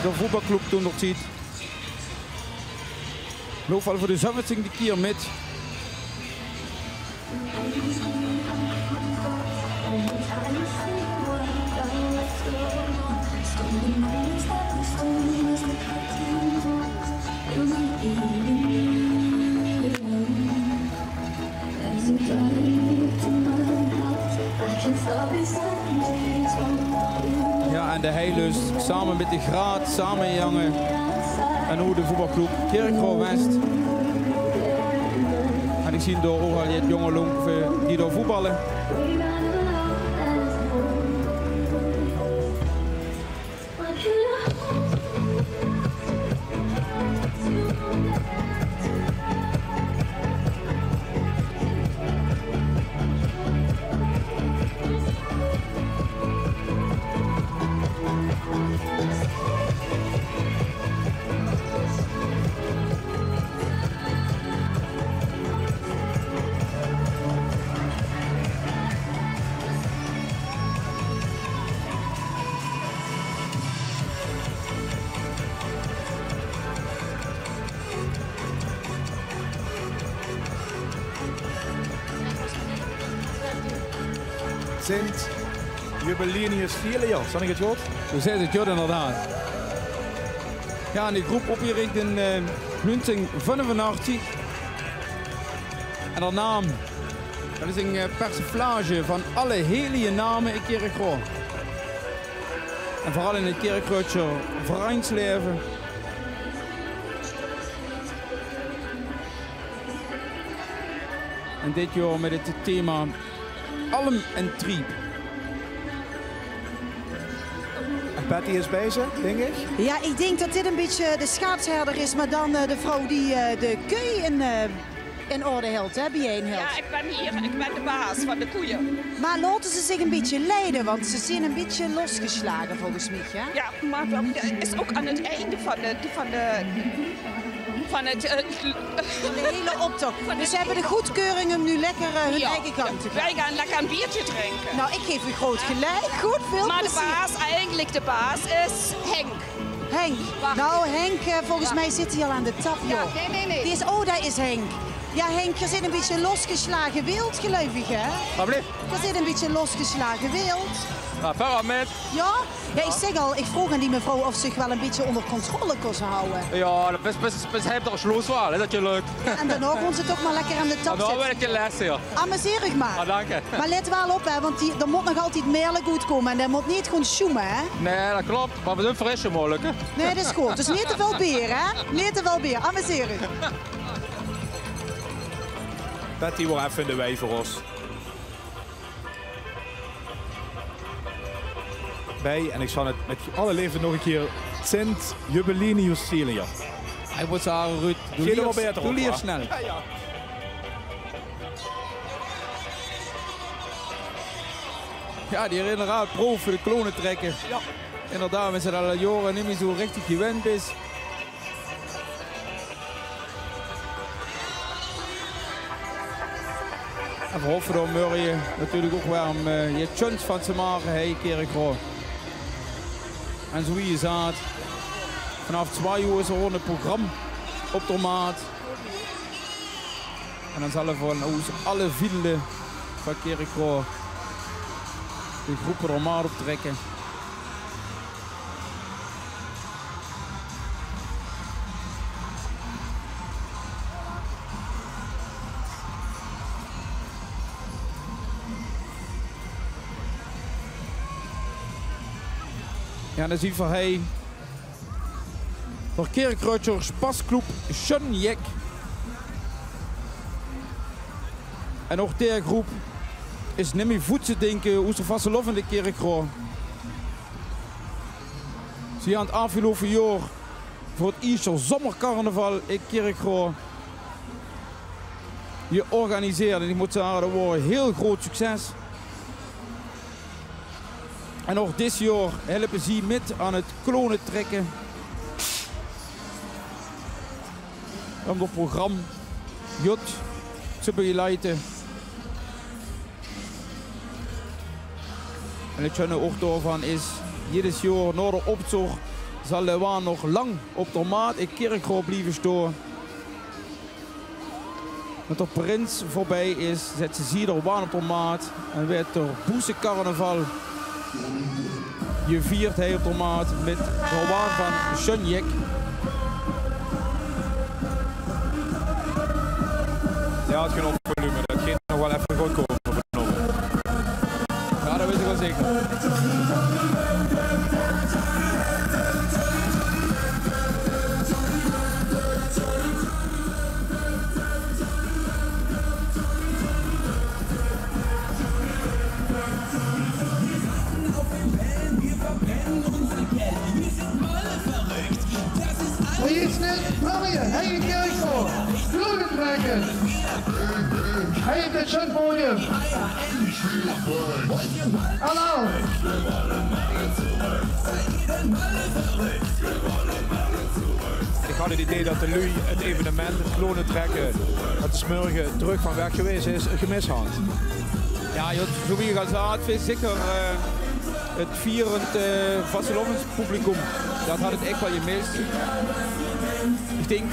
de voetbalclub toen nog ziet. Loopt al voor de 17e keer met. Ja, en de Heilust, samen met de Graat, samen jongen. En hoe de voetbalclub Kerkroog West. En ik zie door ook al het jonge lonken die door voetballen. Sint Jubilinius Filius, zag ik het goed? Zo zei het inderdaad. Ja, en die groep opgericht in 1985. En de naam, dat is een persiflage van alle heilige namen in Kerkroog. En vooral in het Kerkroogse vereinsleven. En dit jaar met het thema Alm en Triep. En Patty is bezig, denk ik? Ja, ik denk dat dit een beetje de schaatsherder is, maar dan de vrouw die de koeien in orde hield, hè, bijeenhield. Ja, ik ben hier, ik ben de baas van de koeien. Maar laten ze zich een beetje leiden, want ze zijn een beetje losgeslagen volgens mij, hè? Ja, maar dat is ook aan het einde van de hele optocht. Dus ze hebben de goedkeuring om nu lekker hun eigen kant te gaan. Wij gaan lekker een biertje drinken. Nou, ik geef u groot gelijk. Goed, veel maar plezier. eigenlijk de baas is Henk. Henk. Wacht. Nou, Henk, volgens mij zit hij al aan de tap, joh. Ja, nee. Die is, oh, daar is Henk. Ja, Henk, je zit een beetje losgeslagen wild, gelukkig, hè? Wat blieft? Je zit een beetje losgeslagen wild. Nou, verder met. Ja? Ja, ik zeg al, ik vroeg aan die mevrouw of ze zich wel een beetje onder controle kon houden. Ja, bis hij toch Schluss war, dat je leuk. Ja, en daarna kon ze toch maar lekker aan de tap Dan zitten. ben ik je les hier. Amuseer ik maar. Ah, dank je. Maar let wel op, hè, want er moet nog altijd meerlijk goed komen. En dat moet niet gewoon schoemen, hè? Nee, dat klopt. Maar we doen frisje mogelijk, hè? Nee, dat is goed. Dus niet te veel bier, hè? Niet te veel bier. Amuseer u. Patty wordt even in de wei voor ons. Bij, en ik zal het met alle leven nog een keer, Sint Jubilinius Celia. Hij wordt zeggen, Ruud, doe liever snel. Ja, ja. Ja, die inderdaad proef voor de klonen trekken. Ja. Inderdaad, we zijn al jaren niet meer zo richtig gewend is. En we hoffen dan Murray natuurlijk ook weer om je chance van te maken, hey Kerkroo. En zo wie je zegt, vanaf 2 uur is er gewoon een programma op de maat. En dan zullen we van alle vilden van Kerkroo de groepen er maar op trekken. Ja, dan zien we hij voor Kerkrootjers pasclub Sjönjek. En ook deze groep is niet meer voet te denken hoe ze vast in de Kerkroo. Ze gaan het afgelopen jaar voor het eerste zomercarnaval in Kerkroo georganiseerd. En ik moet zeggen, dat was een heel groot succes. En ook dit jaar helpen ze met aan het klonen trekken. Om het programma Jut te begeleiden. En het schöne ook daarvan is, jedes jaar na de optocht zal de waan nog lang op de maat in Kerkroo blijven staan. Met de prins voorbij is, zet ze hier waan op de maat en werd er boezencarnaval gevierd hij op de maat met de waan van Sjönjek. Ja, het genoeg volume, dat gaat nog wel even goed komen vanavond. Ja, dat weet ik wel zeker. Hey Kerkroo, Klonen trekken. Hey, het is het podium. Hallo. Ik had het idee dat de lui het evenement, het klonen trekken, dat de smurgen terug van weg geweest is, gemist had. Ja, zo wie je al zei, het is zeker het vierend vastelovenspublicum. Dat had het echt wel gemist. Ik denk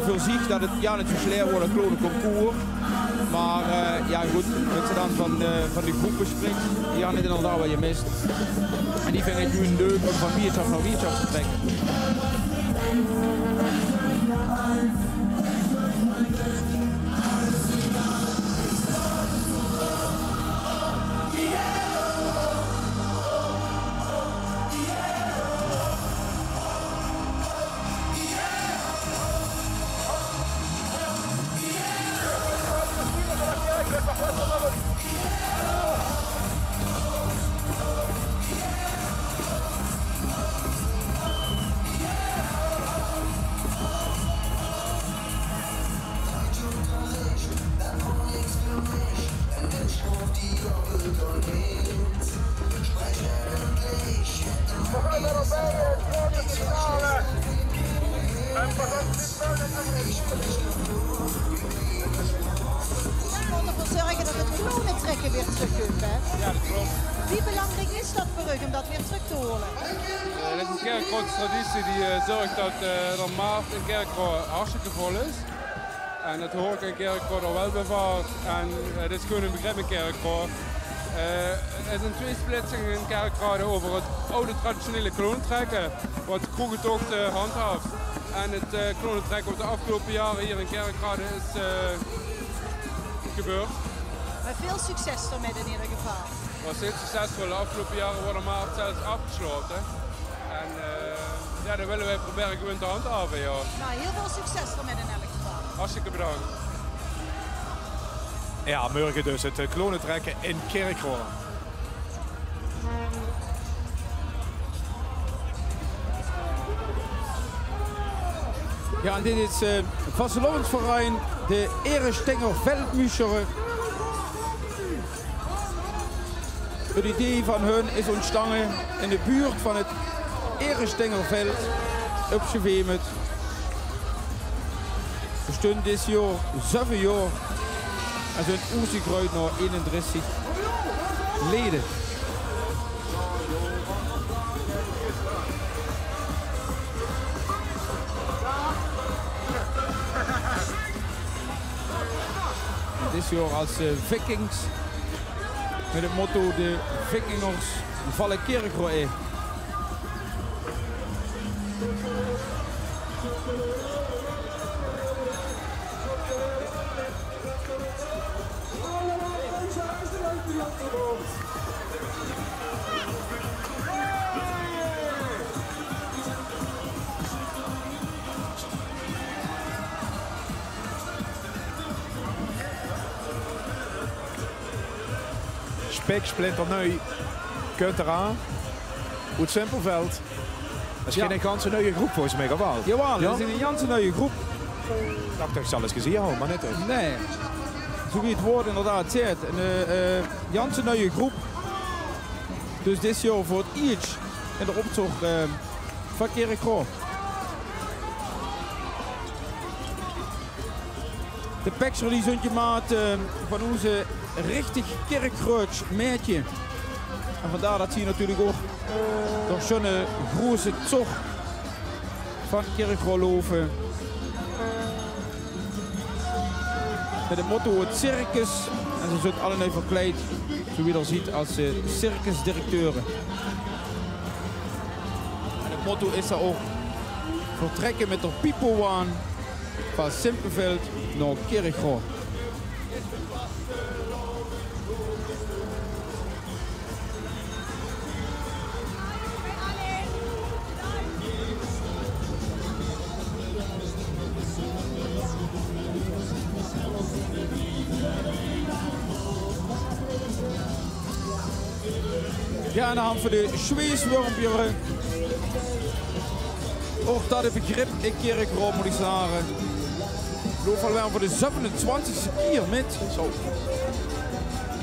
voor zich dat het ja niet zo slecht wordt, een klonen concours. Maar ja goed, dat ze dan van de groepen springt, die hadden het inderdaad wel gemist. En die vind ik nu leuk om van biertje naar biertje te trekken. Zorgen dat het klonen trekken weer terugkomt, hè? Ja, dat klopt. Wie belangrijk is dat voor u om dat weer terug te holen? Dit is een Kerkrootse traditie die zorgt dat de maart in Kerkroo hartstikke vol is. En dat hoort in Kerkroo er wel bewaard. En dit is gewoon een begrip in Kerkroo. Er zijn 2 splitsingen in Kerkroo over het oude traditionele klonentrekken, wat kroegentocht handhaaft. En het klonentrekken wat de afgelopen jaren hier in Kerkroo is gebeurd. Met veel succes ermee in ieder geval. Het was heel succesvol. De afgelopen jaren worden maart zelfs afgesloten. En ja, dat willen wij proberen gewoon te handhaven. Ja. Nou, heel veel succes ermee in elk geval. Hartstikke bedankt. Ja, morgen dus het klonen trekken in Kerkroo. Ja, en dit is het vastelovensverein, de Erestenger Veldmuscher. Het idee van hun is ontstaan in de buurt van het Erestengelveld op Schevemet. We stond dit jaar 7 jaar en zijn uitgegroeid naar 31 leden. Dit jaar als Vikings met het motto de Vikingers vallen Kerkro in. Spik, splinternieuw, kunt eraan. Goed Simpelveld. Dat is geen ganse nieuwe groep volgens mij, of wel? Jawel, dat is een ganse nieuwe groep. Ik dacht dat ik zal eens gezien houden, maar net dus. Nee, zo wie het woord inderdaad zegt. Een ganse nieuwe groep. Dus dit jaar voor het iets in de optocht van Kerkro. De Pexer die zo'n maat van onze richtig Kerkroos meetje. En vandaar dat zie je natuurlijk ook door zo'n grote zog van Kerkro lopen. Met het motto het circus. En ze zijn allemaal verkleed, zo wie je er ziet, als circusdirecteuren. En het motto is er ook vertrekken met de piepelwaan van Simpelveld naar Kerkro. Ja, aan de hand van de Zweeswurmpje. Ook dat het begrip in Kerkro moet ik zeggen. Ik geloof alweer voor de 27e keer met. Zo.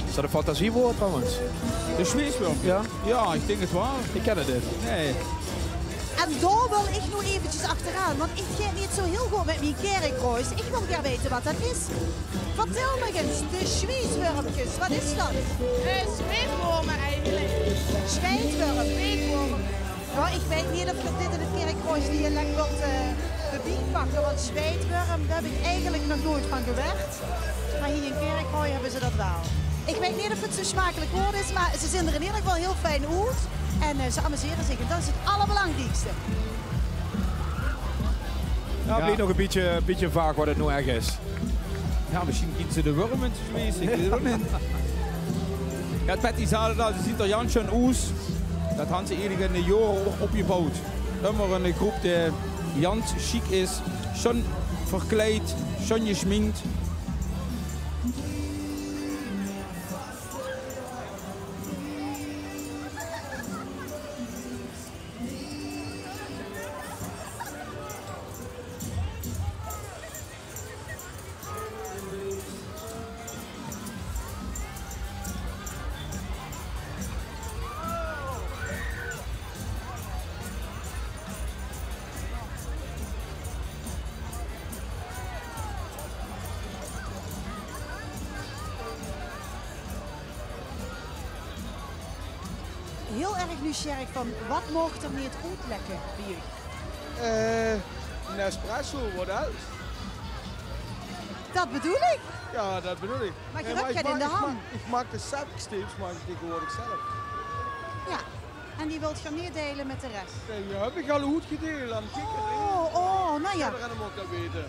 Is dat een fantasiewoord trouwens? De Zweeswurmpje? Ja. Ja, ik denk het wel. Ik ken het niet. Nee. En daar wil ik nog eventjes achteraan, want ik ga niet zo heel goed met mijn Kerkroos. Ik wil graag weten wat dat is. Vertel me eens, de Zweeswurmpjes, wat is dat? Zweetwormen eigenlijk. Zweetworm, zweetworm. Nou, ik weet niet of je dit in het Kerkroos dialect wilt pakken, want zweetworm, daar heb ik eigenlijk nog nooit van gewerkt. Maar hier in Kerkro hebben ze dat wel. Ik weet niet of het zo smakelijk woord is, maar ze zien er in ieder geval heel fijn uit. En ze amuseren zich en dat is het allerbelangrijkste. Nou, blijft nog een beetje vaag wat het nou echt is. Ja, misschien kiezen ze de wormen te wezen. Ik weet het ook niet. Ja, het Petty zaden dat, ze ziet er Jan schön uit. Dat hebben ze eigenlijk in de jaren ook opgebouwd. Immer een groep die Jans chic is, schon verkleed, schon geschminkt. Heel erg nieuwsgierig van, wat mocht er niet uitlekken bij jullie? Een espresso wordt uit. Dat bedoel ik. Ja, dat bedoel ik. Maar je hebt het in de hand. Ik maak de sapsteams, maar ik tegenwoordig zelf. Ja, en die wilt je niet delen met de rest? Nee, ja, heb ik al goed gedeeld aan nou ja. Dat gaan hem ook al weten.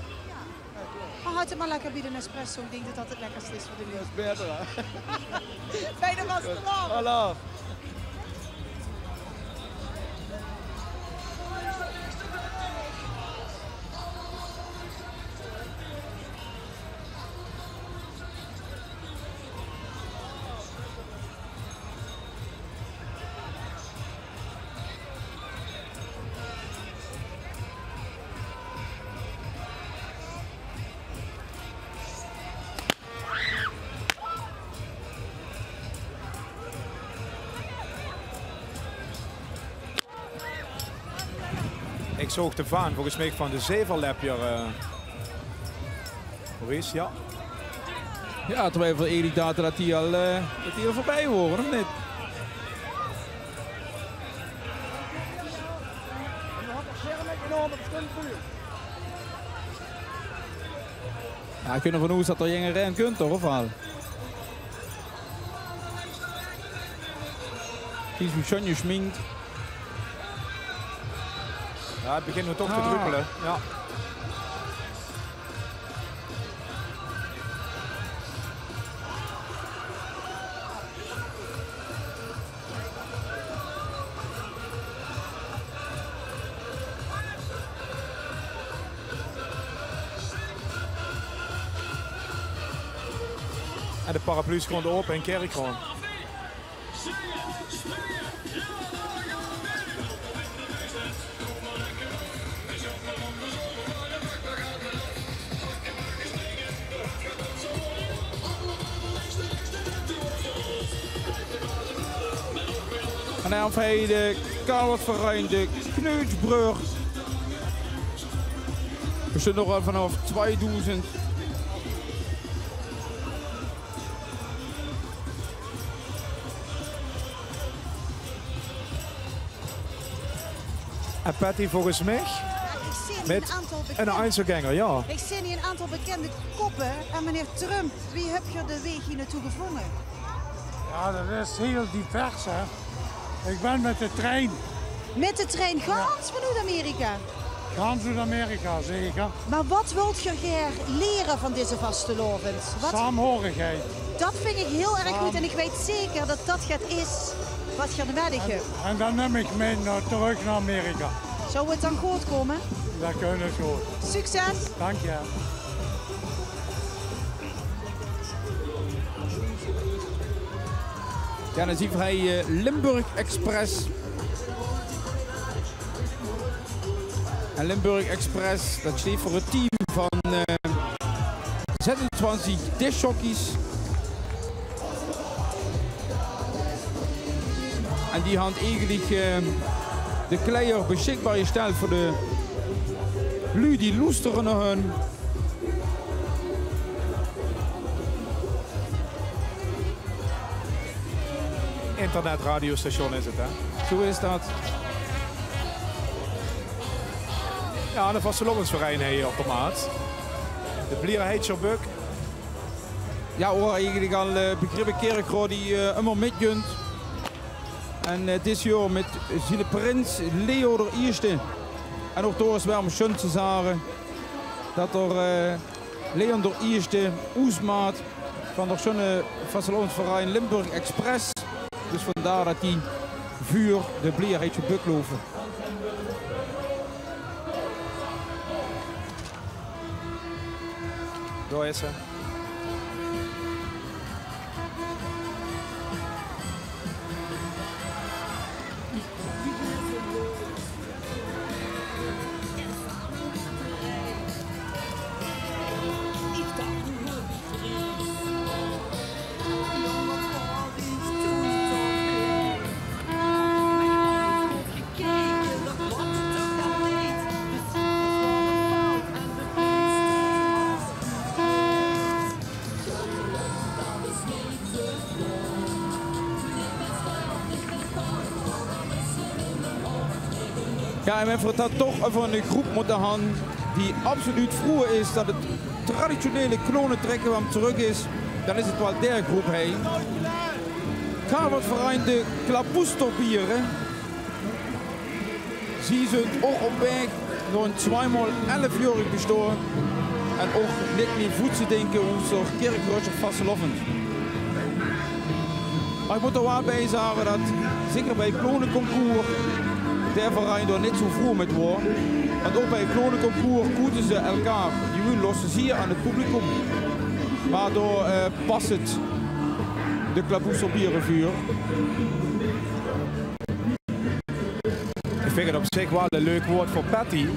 Maar houd het maar lekker bij de espresso. Ik denk dat dat het lekkerste is voor de Dat is beter, hè? Bij de restaurant. Hallo. is ook de vaan volgens mij van de zeverlepjer. Maurice, ja. Ja, terwijl voor Elie daten dat die al voorbij horen, of niet? Ja, kunnen van hoe dat er geen ren kunt, toch? Of al? Kies hoe Sonje schminkt. Ja, het begint nu toch te druppelen. Ja. En de paraplu's gewoon open in Kerkrade. En dan hij de Karelverein de Kneutsbrug. We zitten nog wel vanaf 2000. En Patty volgens mij met een Einzelganger, ja. Ik zie hier een aantal bekende koppen. En meneer Trump, wie heb je de weg hier naartoe gevonden? Ja, dat is heel divers, hè. Ik ben met de trein. Met de trein gans vanuit Amerika? Gans uit Amerika, zeker. Maar wat wilt je leren van deze vastelovend? Saamhorigheid. Dat vind ik heel erg goed en ik weet zeker dat dat het is wat je nodig hebt. En dan neem ik mee terug naar Amerika. Zou het dan goed komen? Dat kunnen het goed. Succes! Dank je. Ja, dan zien we Limburg Express. En Limburg Express, dat staat voor het team van 26 discjockeys. En die had eigenlijk de kleier beschikbaar gesteld voor de lui die loesteren naar hun. Internetradiostation is het, hè? Zo is dat. Ja, de vastelovensverein hier op de maat. De Blieren Heetscherbuk. Ja hoor, eigenlijk al begrepen Kerkrade die helemaal metjunt. En dit jaar met zijn prins Leo de eerste. En ook door is wel om schön te zeggen dat er Leon de eerste Oesmaat van de schöne vastelovensverein Limburg Express. Dus vandaar dat die vuur de Blieren Heetscherbuk lopen. Daar is ze. Ja, en we hebben dat toch even een groep moeten gaan die absoluut vroeg is dat het traditionele klonentrekken van terug is. Dan is het wel der groep heen. Karelverein de Klapoesterbieren. Zie ze het ook op weg door een 2x11-jarig bestoren. En ook niet meer voedsel denken hoe ze Kerkrade vastelovend. Maar ik moet er wel bij zeggen dat zeker bij het klonenconcours der verein er niet zo vroeg met worden. Want ook bij het klonenconcours koeten ze elkaar. Die lossen ze hier aan het publiek. Waardoor past het de Klapoesterbieren-vuur. Ik vind het op zich wel een leuk woord voor Patty.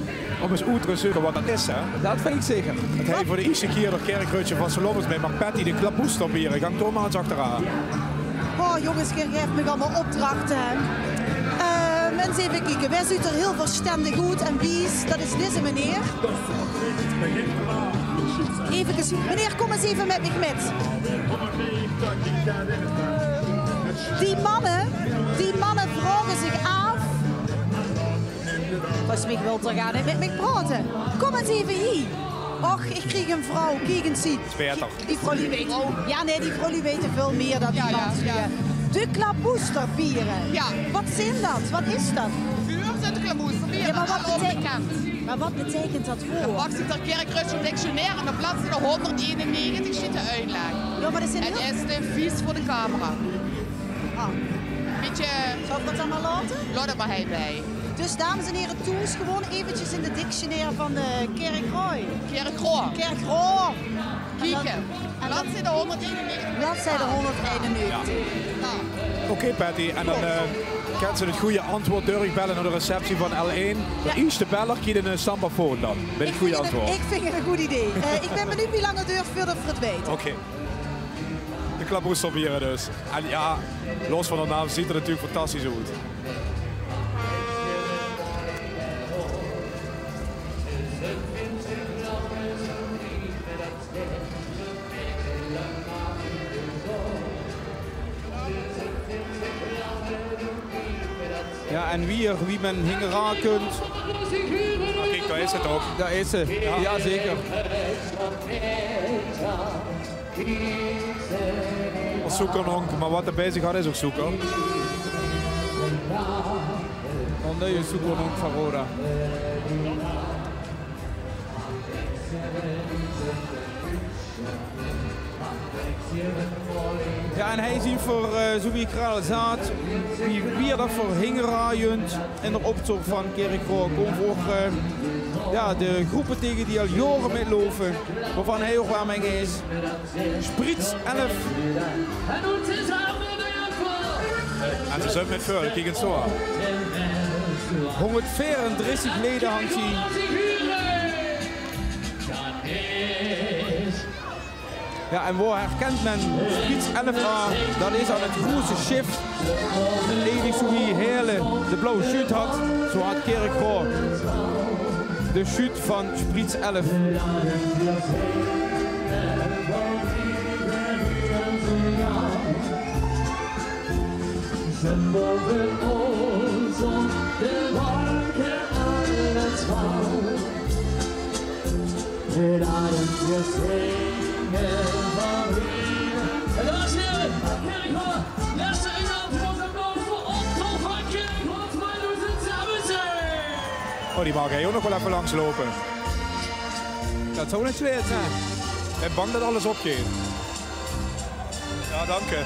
Om eens uit te zoeken wat dat is, hè? Dat vind ik zeker. Het heeft voor de eerste keer door Kerkrade vastelovens mee, maar Patty de Klapoesterbieren. Gang toch maar eens achteraan. Oh jongens, je geeft me allemaal opdrachten. we eens even kijken. Wij ziet er heel verstandig goed en wies. Dat is deze meneer. Even, meneer, kom eens even met me met. Die mannen vragen zich af. Als mij wilt er gaan met me praten. Kom eens even hier. Och, ik kreeg een vrouw. Kijk eens zien. Die vrouw die weet. Ja, nee, die vrouw die weet veel meer dan die man. Ja. De klaboesterbieren. Ja. Wat zijn dat? Wat is dat? Vuur zijn de klaboesterbieren. Ja, maar wat betekent dat voor? Dan pakt het Kerkreutsche dictionair en dan plaatst er 191 zit de uitleg. Ja, maar dat is en dat is de vies voor de camera. Ah. Beetje... Zal ik dat dan maar laten? Laat het maar hij bij. Dus dames en heren, toes gewoon eventjes in de dictionair van de Kerkrooy. Kerkrooy. Kieken. Bladzijde 191. Bladzijde 191. Ja. Oké, Patty, en dan kent ze het goede antwoord bellen naar de receptie van L1. De eerste beller krijgt een stambafoon dan, met het goede antwoord. Ik vind het een goed idee. Ik ben benieuwd wie lang het duurt voordat we het weten. Oké. De klaboesterbieren dus. En ja, los van de naam ziet er natuurlijk fantastisch uit. Ja, en wie men hingera kunt. Nou, kijk, daar is het ook. Daar is ze, ja zeker. Als zoeker nog, maar wat er bezig gaat is ook zoeker. Oh nee, je zoeker nog van Roda. Ja, en hij ziet voor zo wie ik al zat, wie dat voor hingeraaiend in de optocht van Kerkrooy komt voor ja, de groepen tegen die al jaren metlopen, waarvan hij ook waarmee is. Sprits 11. En ze zijn met veel, kijk het zo aan. 134 leden hangt hij. Ja, en waar herkent men Sprits 11A? Dat is aan het grote shift. Even zo wie Heerle de blauwe shoot had, zo had Kerkrooy de shoot van Sprits 11. Zijn boven ons op de wolken alles valt. Met adempjes zingen van vrienden. En dames en heren, Kerkrooy, laatste inhoud van de boven optocht van Kerkrooy. Maar doet het samen zijn. Oh, die mag hij ook nog wel even langs lopen. Dat zou niet zweer zijn. Ik ben bang dat alles opgeeft. Ja, dank je.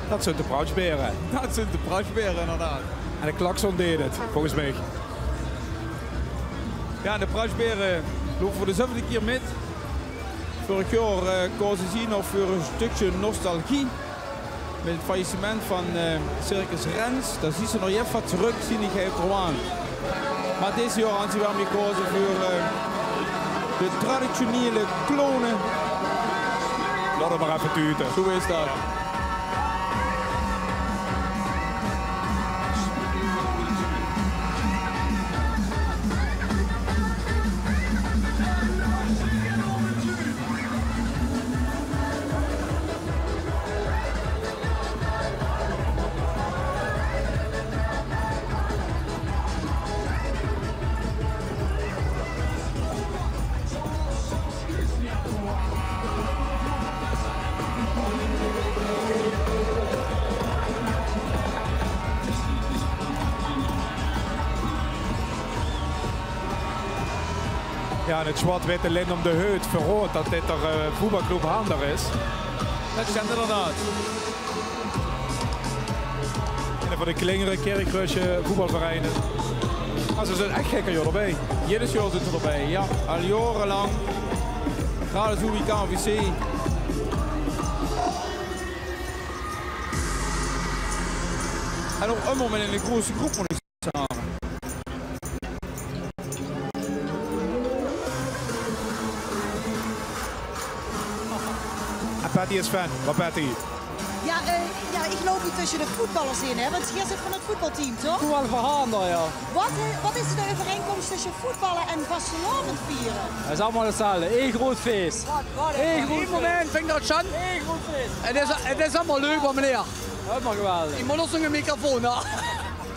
Dat zijn de bruidsberen. Dat zijn de bruidsberen, inderdaad. En de klakson deed het, volgens mij. Ja, de bruidsberen lopen voor de 7e keer met. Vorig jaar kozen ze nog voor een stukje nostalgie. Met het faillissement van Circus Rens. Daar zien ze nog even wat terug, zien die geeft er aan. Maar deze jaar hebben ze wel gekozen voor de traditionele klonen. Laat het maar even tuuten. Zo is dat. Ja, en het zwart-witte lint om de huid verhoort dat dit er voetbalclub Hander is. Dat is inderdaad. En voor de kleinere Kerkrosje voetbalvereinen. Maar ze zijn echt gekker erbij. Jedes jaar zitten erbij, ja. Al jarenlang. Gerade zo wie KVC. En ook allemaal met een grote groep moet ik zeggen. Patty is fan. Wat Patty? Ja, ik loop hier tussen de voetballers in, hè? Want jij zit van het voetbalteam, toch? Voetbal verhander, ja. Wat is de overeenkomst tussen voetballen en vastelavond vieren? Dat is allemaal hetzelfde. Eén groot feest. Eén groot moment vind ik dat schon. Eén groot feest. Het is allemaal leuk, maar meneer. Helemaal geweldig. Ik moet nog zo'n microfoon, hè.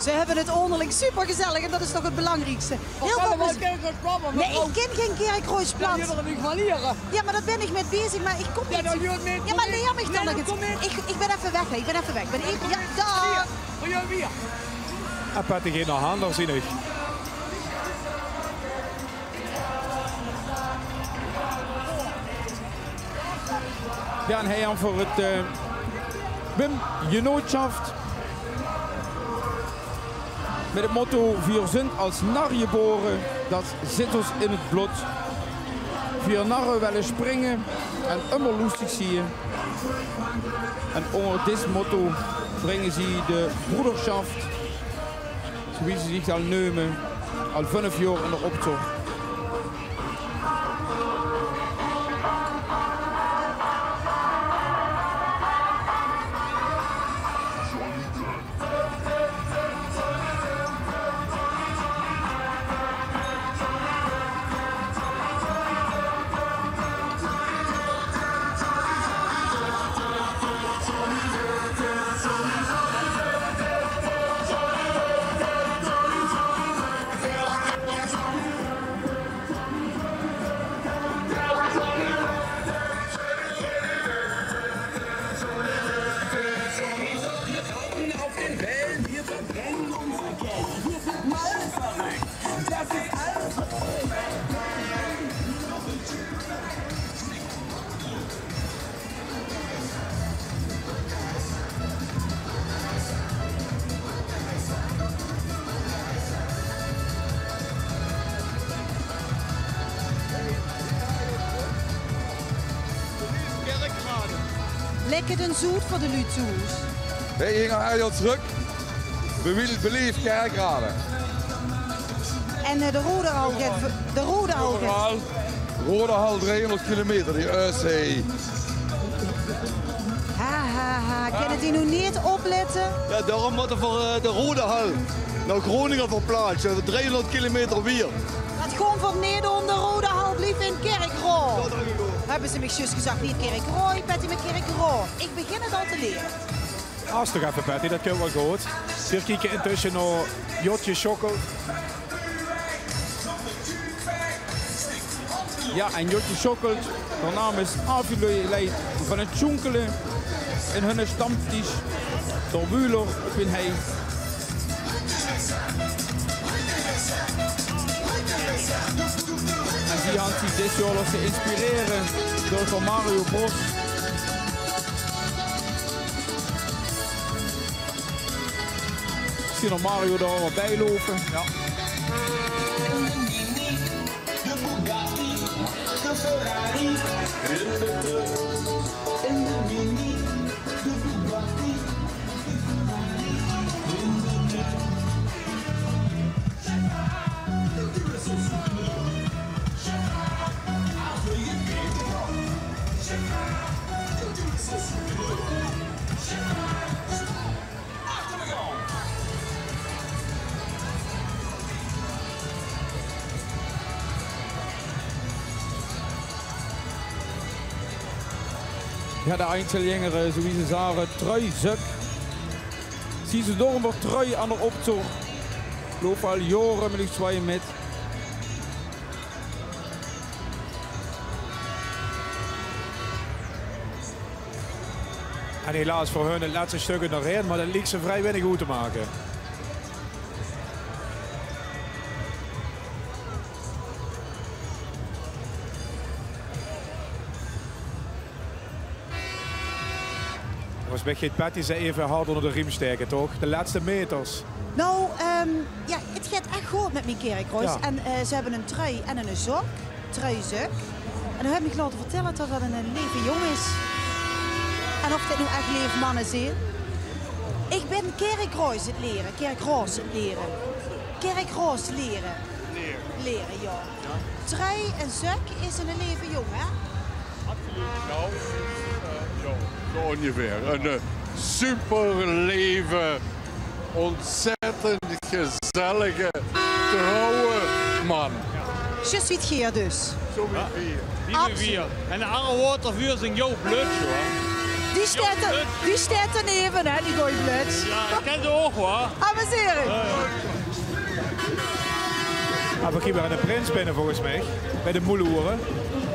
Ze hebben het onderling super gezellig en dat is toch het belangrijkste. Heel veel plezier. Nee, ik ken geen Kerkroosplan. Ja, maar dat ben ik met bezig, maar ik kom niet. Ja, maar leer me dan nog eens. Ik ben even weg, ik ben even weg. Ja, daar. En Patty gaat naar Hander, zie ik. Ja, en hij aan voor het Wim Genootschaft. Met het motto, wir sind als nar geboren, dat zit ons in het bloed. Wir narren willen springen en immer lustig zien. En onder dit motto brengen ze de broederschaft, zoals ze zich al nemen, al 5 jaar in de optocht. Lekker en zoet voor de Lutoes. Wij gingen eigenlijk terug. Belief Kerkrade. En de Rode Hal, de Rode Hal. Rode Hal 300 kilometer, die UC. Ha, kan het die nu niet opletten? Ja, daarom wordt er voor de Rode Hal naar Groningen verplaatst. 300 kilometer weer. Het gewoon van Nederland de Rode Hal blief in Kerkroo. Hebben ze me juist gezegd, niet Kerkroo, Patty met Kerkroo. Ik begin het al te leren. Als toch even Patty, dat komt wel goed. Hier kijken intussen naar Jotje Schokkel. Ja, en Jotje Schokkelt, haar naam is afgeleid van het jonkelen in hun stamtisch. Door Wühler vindt hij. En die hand zich dit jaar laten inspireren door Mario Bros. Ik zie nog Mario daar wat bijlopen. Ja. De Bugatti, de Ferrari. Ja, de Einzeljängere, so wie sie sagen, treu Söck. Sie sind doch immer treu an der Opzug. Loop al jaren met 2 met. En helaas voor hun het laatste stuk nog in, maar dat liet ze vrij weinig goed te maken. Volgens mij gaat Patty ze even hard onder de riem steken, toch? De laatste meters. Nou, ja, het gaat echt goed met mijn Kerkroos. Ja. En ze hebben een trui en een sok. Trui-zuk. En dan heb ik laten vertellen dat dat een lieve jong is. En of dit nu echt lieve mannen zijn. Ik ben Kerkroos het leren. Kerkroos het leren. Kerkroos leren. Leren, ja. Trui en zuk is een lieve jong, hè? Absoluut. Nou, ja, zo ongeveer. Een super leven, ontzettend gezellige, trouwe man. Je ziet hier dus. Zo wie vier. En de andere watervuur zijn jouw blut, hoor. Die staat er neven, hè, die gooi blut. Ja, ik ken ze ook, hoor. Amuseren. Maar we krijgen de prins binnen volgens mij, bij de moeloeren.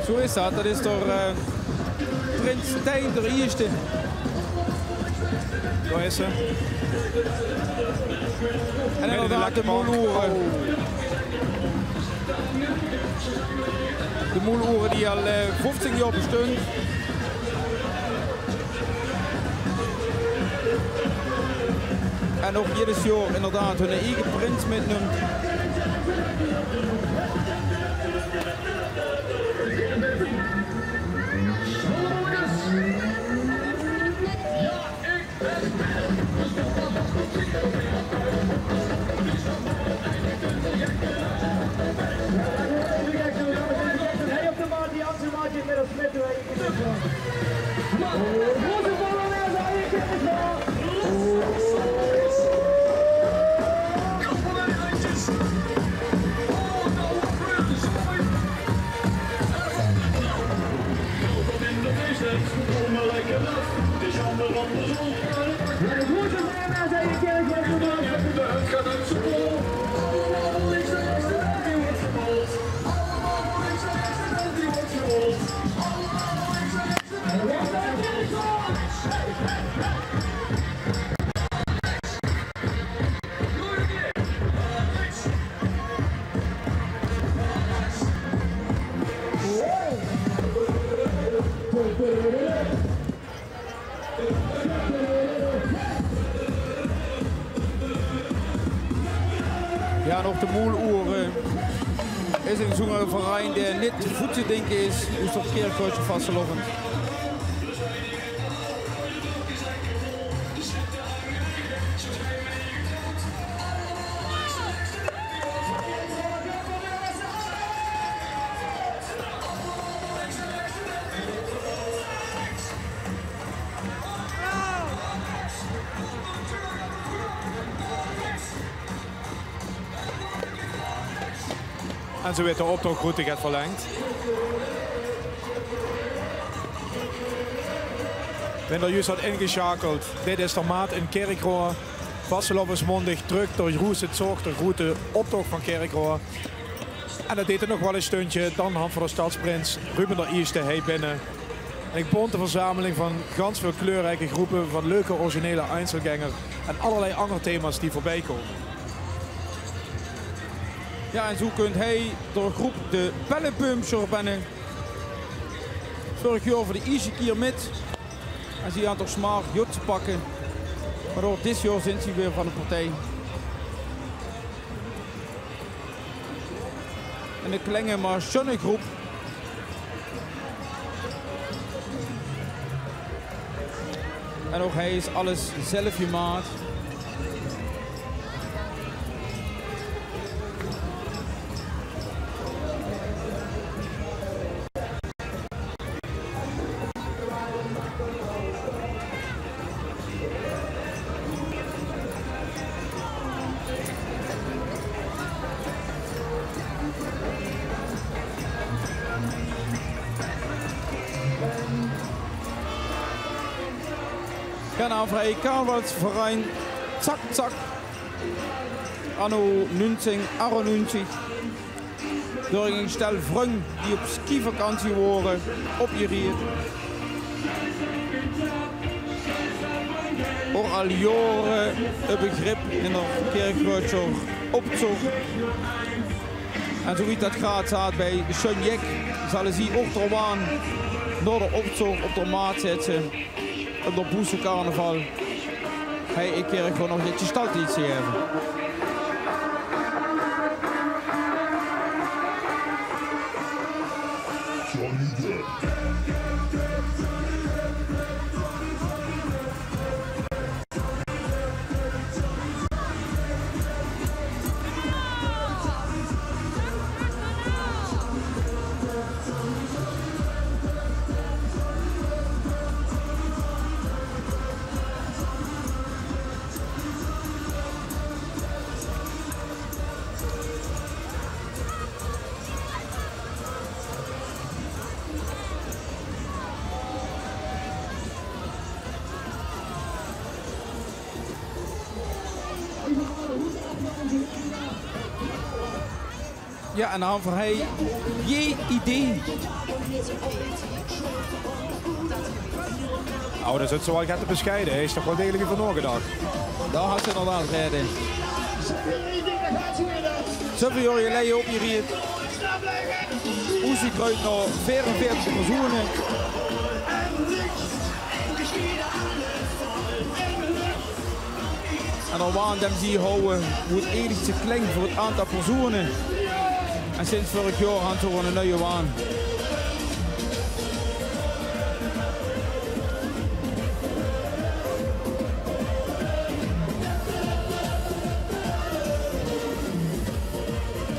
Zo is dat, dat is door Prins Tijn, de eerste. Daar is ze. En inderdaad de moeloeren. De moeloeren die al 15 jaar bestaan. En ook jedes jaar inderdaad hun eigen prins metneemt. Ja, nog de moeloeren is een zo'n verein die niet goed te denken is, dus op Kerkroosje vastgelopen. En zo werd de optochtroute gaat verlengd. Ben er juist had ingeschakeld. Dit is de maat in Kerkroo. Vastelovensmondig terug door Roes het Zog, de route optocht van Kerkroo. En dat deed er nog wel een stuntje. Dan hand voor de stadsprins. Ruben de Eerste, hij binnen. En ik bond de verzameling van ganz veel kleurrijke groepen. Van leuke originele Einzelgänger. En allerlei andere thema's die voorbij komen. Ja, en zo kunt hij door groep de Pellepump binnen. Vorig jaar voor de eerste keer met. En ze gaan toch smaak jut te pakken. Waardoor dit jaar zijn ze weer van de partij. En de Klenge Marchonne groep. En ook hij is alles zelf gemaakt. Genau, vrij Karnevalsverein, zack, zack, anno 1998. Door een stel vrouwen die op skivakantie waren, opgericht. Ook al jaren een begrip in de kerkroodje optocht. En zoiets dat gaat staat bij Sjönjek, zullen ze ook eraan naar de optocht op de maat zetten. Op de Boese carnaval. Hij ik keer gewoon nog dit gestalt iets hebben. Ja, en dan voor hij je idee. Oh, dat is het zo wel te bescheiden. Hij is toch wel degelijk van nagedacht. Daar had ze inderdaad rijden. Zoveel jaar geleden op je riet. Oezie kruid naar 44 personen. En dan waren hem die houden hoe het enigste klinkt voor het aantal personen. En sinds vorig jaar hadden we een nieuwe waan.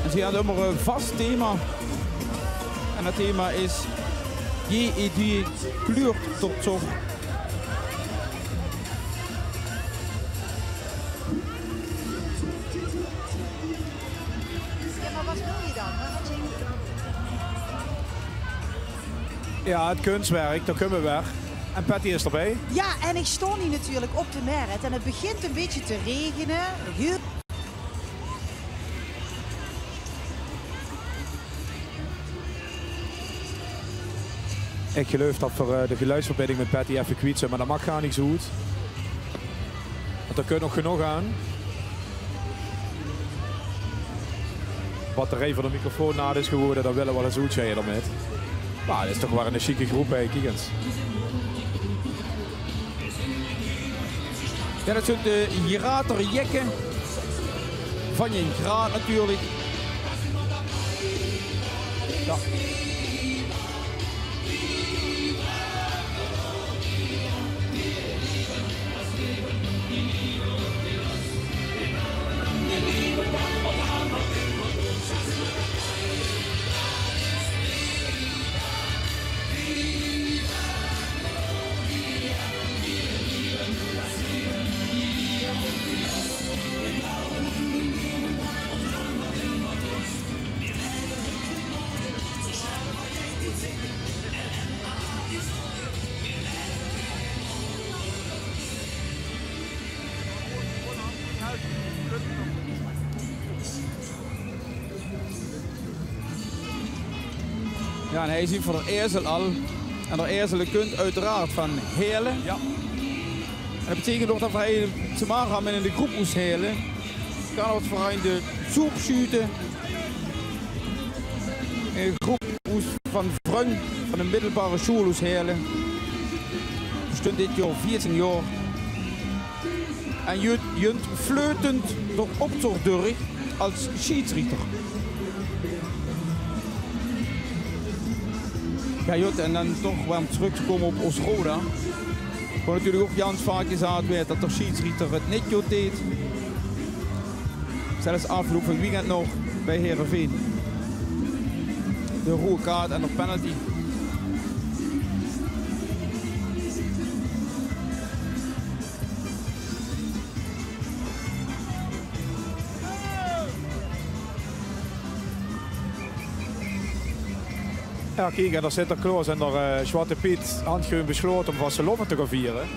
En ze hadden immer een vast thema. En dat thema is je idee kleurt tot zo. Ja, het kunstwerk, daar kunnen we weg. En Patty is erbij. Ja, en ik sta hier natuurlijk op de markt. En het begint een beetje te regenen. Heel... Ik geloof dat voor de geluidsverbinding met Patty even kwijt zijn, maar dat mag gaan niet zo goed. Want er kunnen nog genoeg aan. Batterij van de microfoon na is geworden, dan willen we wel eens goed zijn ermee. Maar dit is toch wel een chique groep, hè, kijk eens. Ja, dat zijn de hieraterjekken van je graad natuurlijk. Ja. Ja, en hij ziet voor de eerste al. En de eerste kunt uiteraard van helen. Ja. En dat betekent ook dat hij te maken gaan met in de groep moest helen. Kan het voor de soep schieten. Een groep van vrouwen van een middelbare school moest helen. Bestond dit jaar 14 jaar. En junt fluitend door optocht door als scheidsrichter. Ja, Jut, en dan toch weer terug te komen op Osroda. Waar natuurlijk ook Jans vaak gezegd werd dat de scheidsrechter het niet goed deed. Zelfs afgelopen weekend nog bij Heerenveen. De rode kaart en de penalty. Ja, kijk, en daar zit er Klaus en daar Zwarte Piet handgewoon besloten om Vasteloven te gaan vieren.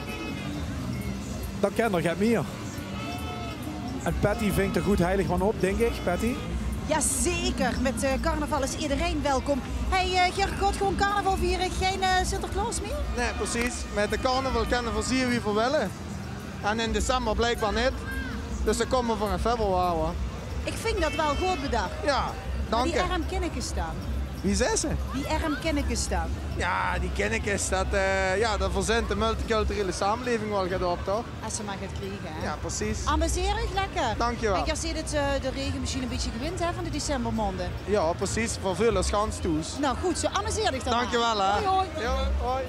Dan kan er geen meer. En Patty vinkt er goed heilig van op, denk ik, Patty? Jazeker, met carnaval is iedereen welkom. Hey, Gerrit gaat gewoon carnaval vieren, geen Sinterklaas meer? Nee, precies. Met de carnaval kunnen we zien wie we willen. En in december blijkbaar niet. Dus dan komen we van een februari. Ik vind dat wel goed bedacht. Ja, dank je. Die RM Kinnekes staan. Wie zijn ze? Die RM Kinnekes staan. Ja, die Kinnekes, dat verzint de multiculturele samenleving wel gaat op, toch? Als ze maar gaat krijgen, hè? Ja, precies. Amuserig, lekker. Dankjewel. En je ziet dat de regen misschien een beetje gewint hè, van de decembermaanden. Ja, precies. Voor veel schans toes. Nou goed, zo amuseer dich dan. Dankjewel, hè. Hoi, hoi. Ja, hoi.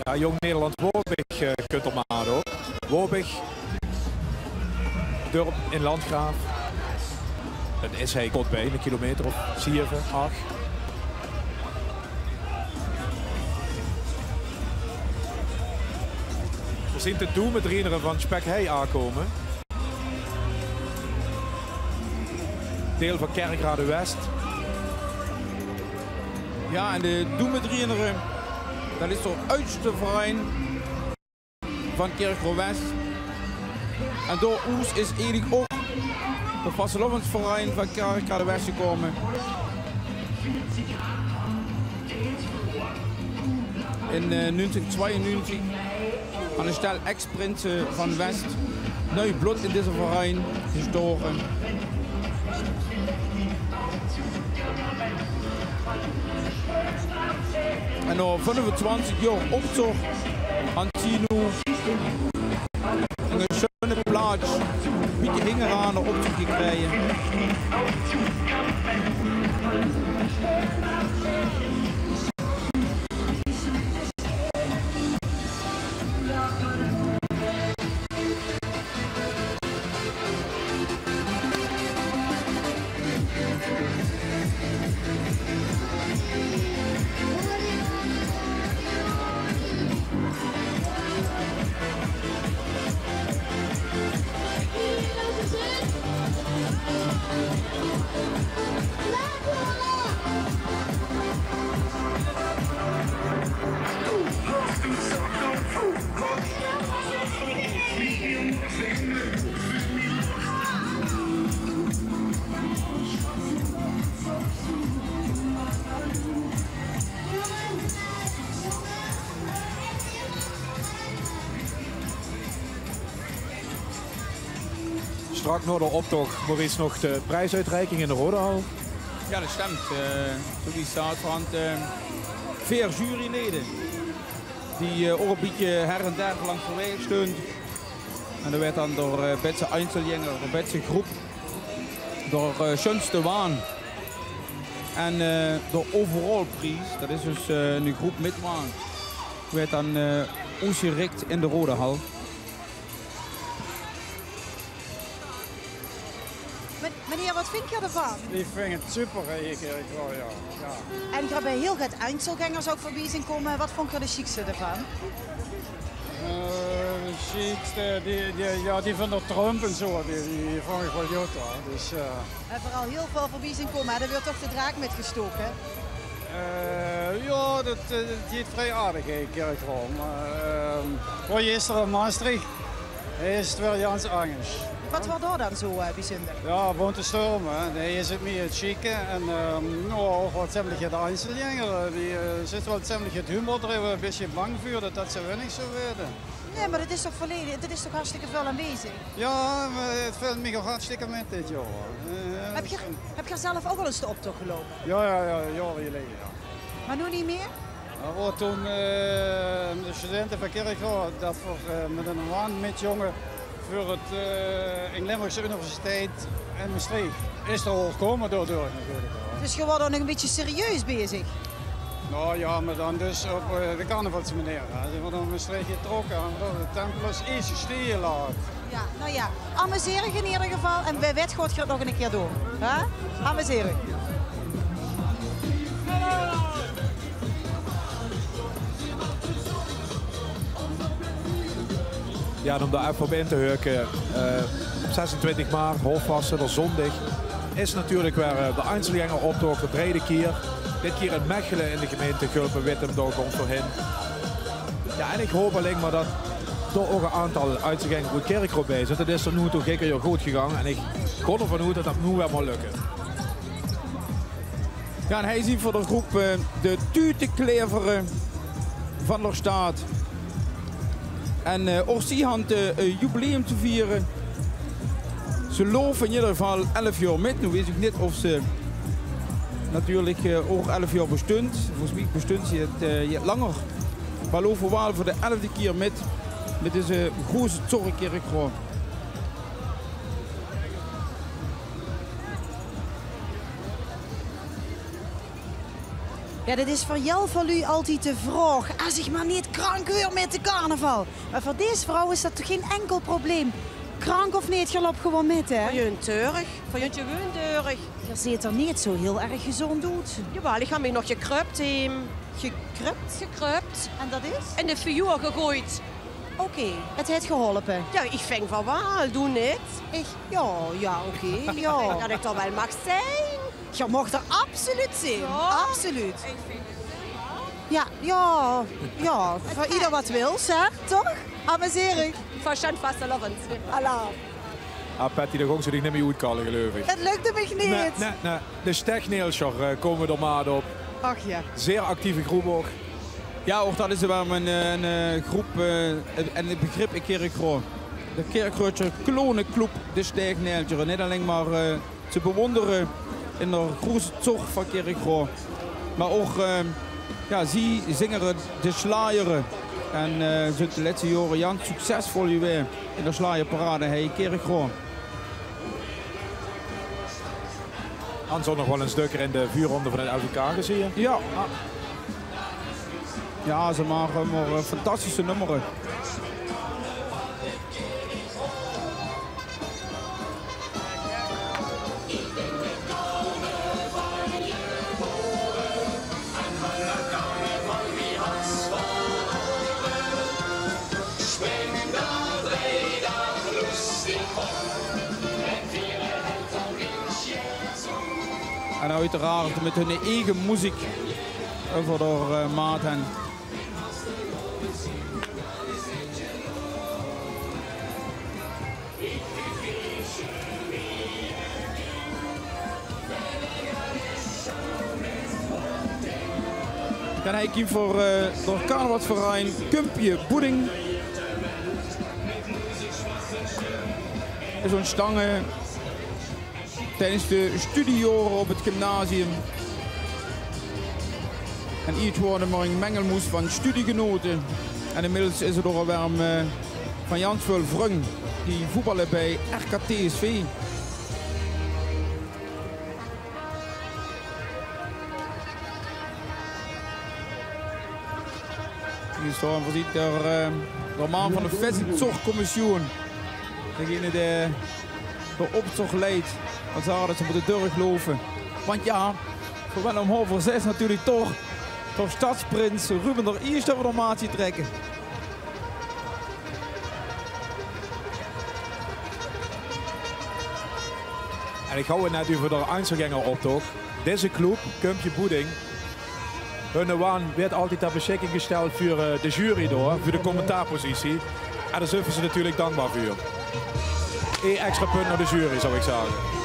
Ja, Jong Nederland Wobig kunt er maar hoor. Wobig. Dorp in Landgraaf. Dat is hij kort bij, een kilometer of 7, 8. We zien te doen met trainer van Spek Hei aankomen. Deel van Kerkrade West. Ja, en de Doemetrieneren, dat is de oudste verein van Kerkrade West. En door ons is eigenlijk ook de vastelovensverein van Kerkrade West gekomen. In 1992 aan een stel ex-prinsen van West nieuw bloed in deze verein gestoken. En na 25 jaar optocht aan Tino een schöne plaats met de Hingeraner optocht gekregen. Strak na de optocht, Maurice, nog de prijsuitreiking in de Rodehal. Ja, dat stemt. Zo die staat van 4 juryleden die ook een beetje her en der langs de weg steunt. En dat werd dan door Betse Einzelgänger, door Betse Groep, door Schönste Waan en de Overall Prijs, dat is dus een groep met Waan, werd dan uitgereikt in de Rodehal. Meneer, wat vind je ervan? Ik vind het super eigenlijk wel, ja. En ik heb bij heel veel Einzelgängers ook voorbij zien komen. Wat vond je de chicste ervan? De chicste, die van de Trump en zo, die vond ik wel goed hoor. Dus, en vooral heel veel voorbij zien komen, daar wordt toch de draak met gestoken? Ja, dat gaat vrij aardig eigenlijk gewoon. Maar je is er in Maastricht, is het wel Jans Angers. Wat was daar dan zo bijzonder? Ja, woont te stormen. Hij is het meer het chique en wat ziemlich de Einzelgänger. Die zit wel ziemlich het humor erin, een beetje bang voor dat ze winnig zou worden. Nee, maar dat is toch volledig, dat is toch hartstikke veel aanwezig? Ja, maar het valt me ook hartstikke met dit jaar. Heb je zelf ook al eens de optocht gelopen? Ja, jaren geleden, ja. Maar nu niet meer? Nou, toen de studenten van Kerkrade dat met een waan met jongen voor het in Limburgse Universiteit in Maastricht is er al gekomen door natuurlijk. Dus je wordt ook nog een beetje serieus bezig. Nou ja, maar dan dus op de carnavalsmanier. Ze worden om een streek getrokken en de tempel is iets stehen laat. Ja, nou ja, amuseren in ieder geval. En bij wet gaat je het nog een keer door. Hè? Amuseren. Ja, en om daar even op in te heuken. 26 maart, Hofwassen, dat is zondag. Is natuurlijk weer de Einzelgängeroptocht, de brede kier. Dit keer in Mechelen in de gemeente Gulpen-Wittem, daar komt voorheen. Ja, en ik hoop alleen maar dat er ook een aantal Einzelgänger goed Kerkrot bij zit. Dat is er nu toch een keer goed gegaan. En ik ga ervan uit dat dat nu weer maar lukken. Ja, en hij ziet voor de groep de Tutekleveren van der Staat. En ook die hand jubileum te vieren. Ze lopen in ieder geval 11 jaar met. Nu weet ik niet of ze natuurlijk ook 11 jaar bestond. Volgens mij bestond ze het langer. Maar lopen wel voor de 11e keer met deze grote Zorgkerkroon. Ja, dit is voor jou, voor u altijd de vraag. Als ik maar niet krank weer met de carnaval. Maar voor deze vrouw is dat toch geen enkel probleem. Krank of niet, je loopt gewoon met, hè? Voor je deurig. Voor je gewoon deurig. Je ziet er niet zo heel erg gezond uit. Jawel, ik heb me nog gekrupt. Gekrupt? Gekrupt. En dat is? In de vuur gegooid. Oké, het heeft geholpen. Ja, ik vind van wel, doe niet. Ik? Ja, oké. Ja. Dat ik toch wel mag zijn. Je mag er absoluut zijn. Ja. Absoluut. Ja. Voor ieder wat wil, hè? Toch? Amuseren. Verstand vastelovend. Allah. Patty, de gong ze dich niet meer uitkallen, geloof ik. Het lukte me niet. Nee. De Stechneelscher komen er maar op. Ach ja. Zeer actieve groep ook. Ja, ook dat is wel een groep en het begrip in Kerkrot. De Kerkrotse Klonenclub, de Stechneelscher. Niet alleen maar te bewonderen in de grote zorg van Kerkrot. Maar ook, ze zingen de slaaieren. En ze de laatste jaren Jan succesvol weer in de slaaierparade in Kerkrot. Hans ook nog wel een stuk in de vuurronde van het LVK gezien. Ja. Ja, ze maken maar fantastische nummeren. En uiteraard met hun eigen muziek over de maat hen. Dan heb ik voor het carnavalsverein Kumpje Boeding. Zo'n stangen tijdens de studiejaren op het gymnasium. En iets worden maar een mengelmoes van studiegenoten. En inmiddels is er nog alweer van Jansvul Vrung, die voetballen bij RKTSV. Hier staan voorziet de man van de vestigingszorgcommissie. Degene die de optocht leidt. Want ze hadden ze moeten doorgelopen. Want ja, voor wel om 5:30 natuurlijk toch stadsprins Ruben er eerst over de maatje trekken. En ik hou het net over de Einzelgängeroptocht. Deze club, Kumpje Boeding, hun waan werd altijd ter beschikking gesteld voor de jury door, voor de commentaarpositie. En daar zijn ze natuurlijk dankbaar voor. 1 extra punt naar de jury, zou ik zeggen.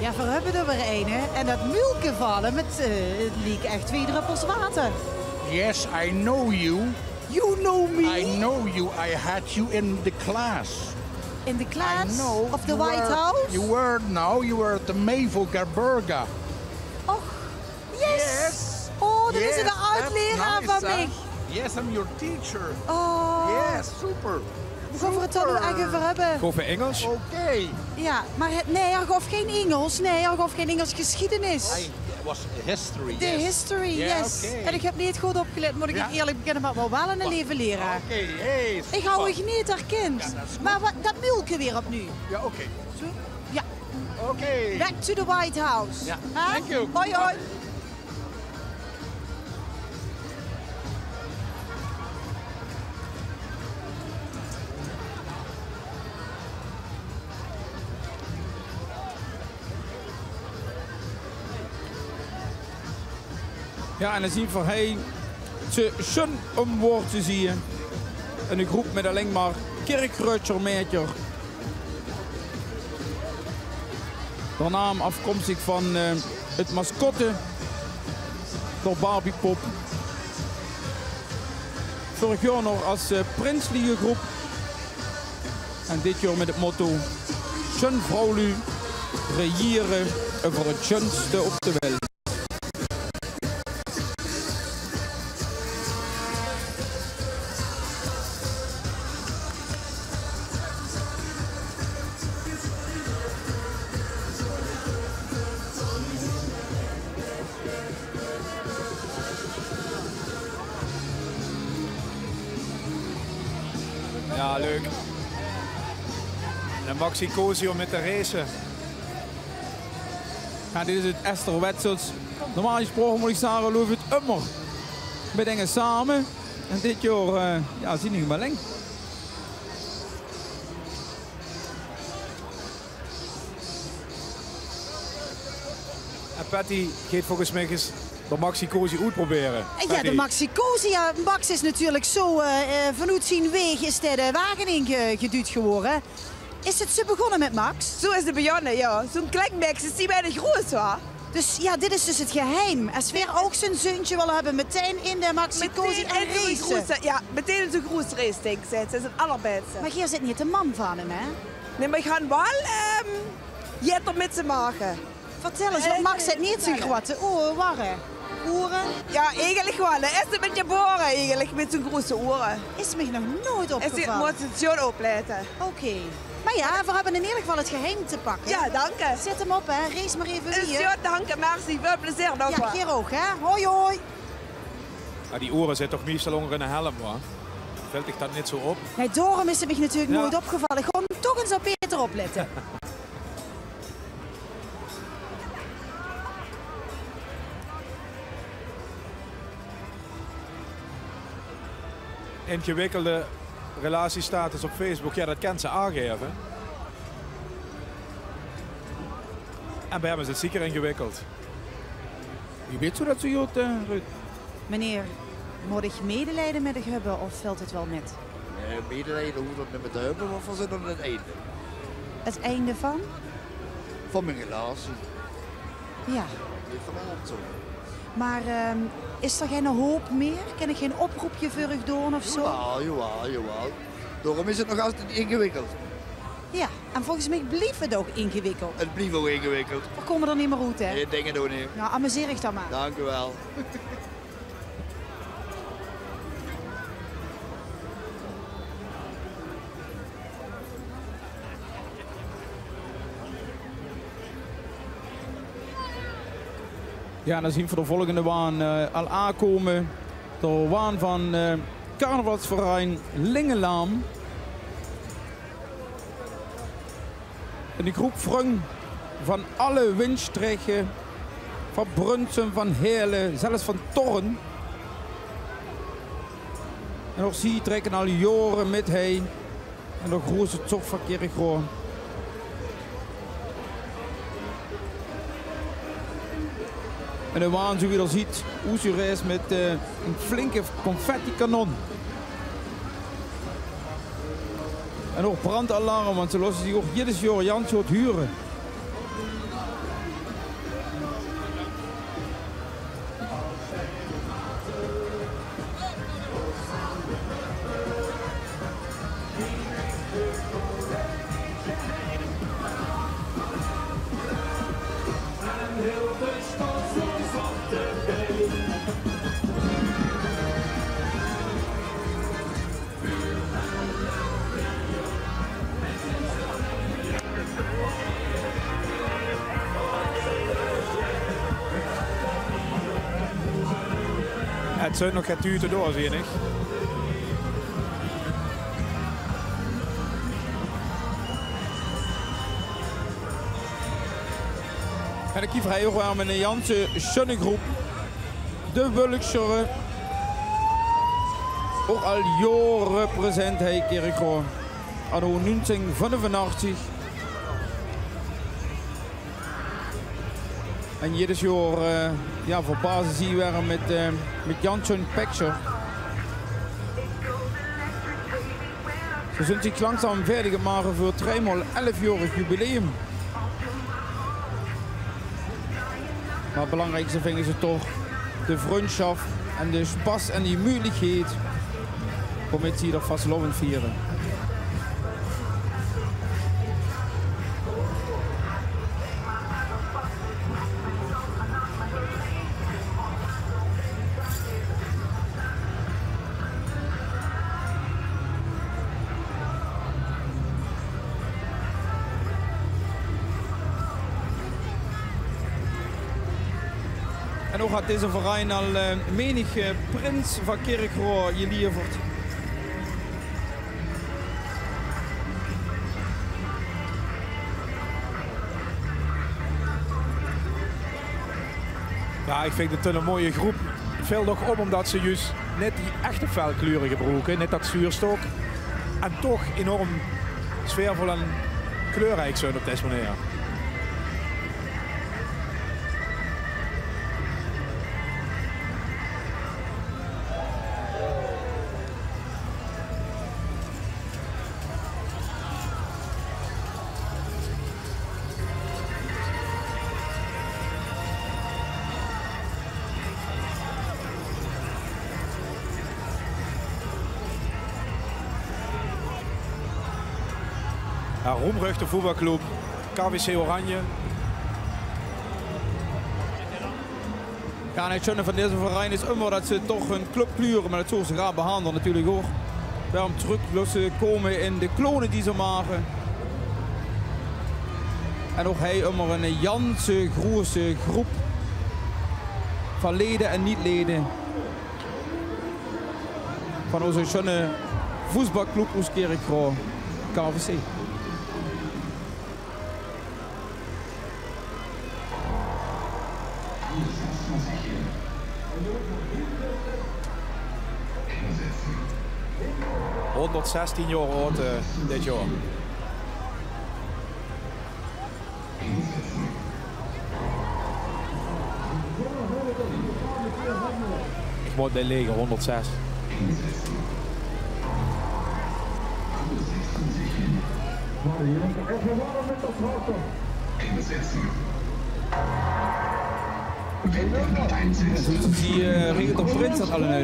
Ja, we hebben er weer een, hè. En dat mulken vallen met, het leek echt 2 druppels water. Yes, I know you. You know me? I know you. I had you in the class. In the class of the you White were, House? You were at the Mevo Gerberga. Oh, yes. Oh, dat is een oud-leraar van mij. Yes, I'm your teacher. Oh. Yes, super. We gaan het dan echt even hebben. Gewoon voor Engels? Oké. Ja, maar nee, hij gaf geen Engels. Nee, hij gaf geen Engels geschiedenis. Het was history. De history, yes. Okay. En ik heb niet goed opgelet, moet ik eerlijk bekennen, maar wel een leven leraar. Oké, hey. Ik hou je niet herkend. Maar dat mulken weer opnieuw. Ja, oké. Zo? Ja. Oké. Back to the White House. Ja, thank you. Hoi, hoi. Ja, en dan zien we hij ze schön omwoord te zien. En een groep met alleen maar Kerkreutscher meter. De naam afkomstig van het mascotte door Barbie Pop. Vorig jaar nog als prinselijke groep. En dit jaar met het motto Schön Vrouwlu regieren over het schönste op de wereld. Ja, leuk. En Maxi Cosio met de racen. Ja, dit is het Esther Wetsels. Normaal gesproken moet ik zeggen, loopt het immer. We dingen samen. En dit jaar ja, zien we maar lang. En Patty gaat volgens mij eens de Maxi Cosi uitproberen. Ja, de Maxi Cosi. Ja, Max is natuurlijk zo vanuit zijn weg is de wagen ingeduwd geworden. Is het zo begonnen met Max? Zo is het begonnen, ja. Zo'n klein Max is die bijna groot, hoor. Dus ja, dit is dus het geheim. Als we ook zijn zoontje willen hebben, meteen in de Maxi Cosi en racen. Ja, meteen in zo'n groot race, denk ik. Dat is het allerbeste. Maar hier zit niet de man van hem, hè? Nee, maar ik ga wel jetter met ze maken. Vertel eens, want Max het niet zo grote oren waren. Oren? Ja, eigenlijk wel. Hij is een beetje boren eigenlijk met zo'n grote oren. Is me nog nooit opgevallen. Moet het zo opletten. Oké. Maar ja, we hebben in ieder geval het geheim te pakken. Ja, dank je. Zet hem op, hè. Race maar even hier. Ja, dank je. Merci. Veel plezier nog. Ja, hier ook, hè. Hoi, hoi. Ja, die oren zitten toch meestal onder een helm, hoor. Valt ik dat niet zo op? Nee, daarom is het me natuurlijk nooit opgevallen. Gewoon toch eens op beter opletten. Ingewikkelde relatiestatus op Facebook, ja, dat kan ze aangeven. En bij hem is het zeker ingewikkeld. Wie weet zo dat ze jood, Ruud? Meneer, moet ik medelijden met zich hebben of valt het wel met? Nee, medelijden hoeft dat niet met te hebben, maar we zitten aan het einde. Het einde van? Van mijn relatie. Ja. Niet van alles zo. Maar is er geen hoop meer? Kan ik geen oproepje voor u doen of zo? Jawel. Daarom is het nog altijd ingewikkeld. Ja, en volgens mij blijft het ook ingewikkeld. Het blijft ook ingewikkeld. We komen er niet meer uit, hè? Nee, dingen doen niet. Nou, amuseer ik dan maar. Dank u wel. Ja, dan zien we de volgende waan al aankomen. De waan van carnavalsverein Lingelaam. En die groep Vrung van alle windstreken, van Brunsen, van Heerlen, zelfs van Torren. En ook zie trekken al jaren met heen. En de grote zog van Kerkroo. En de waan, zo wie er ziet, Oesureis met een flinke confetti-kanon. En ook brandalarm, want ze lossen zich ook ieder jaar Jans huren. Het zou nog gaat duurder door, zie je niet. En ik kies hij ook weer met een Janse schöne groep. De Wulkschere. Ook al jaren present hij Kerkroo. Anno 1985. En jedes jaar ja, verbazen zie je met Jansson Pekser. Ze zijn zich langzaam verder maken voor het 3x11-jarig jubileum. Maar het belangrijkste vinden ze toch de vriendschap en de spaß en die mogelijkheid om met hier vastelovend vieren. En ook had deze verein al menig prins van Kerkroo geleverd. Ja, ik vind het een mooie groep. Veel nog op omdat ze juist net die echte felkleuren gebruiken, net dat zuurstok. En toch enorm sfeervol en kleurrijk zijn op deze manier. Ja, roemruchte voetbalclub, KVC Oranje. Ja, en het schöne van deze verein is immer dat ze toch een club kleuren, maar dat zullen ze graag behandelen natuurlijk ook. Waarom terug komen in de klonen die ze maken. En ook hij immer een Janse grote groep van leden en niet-leden van onze schöne voetbalclub uit Kerkroo, KVC. Tot 16 jaar oud dit jaar. Ik moet bij leger 106. Die regelt op prins dat alle nu.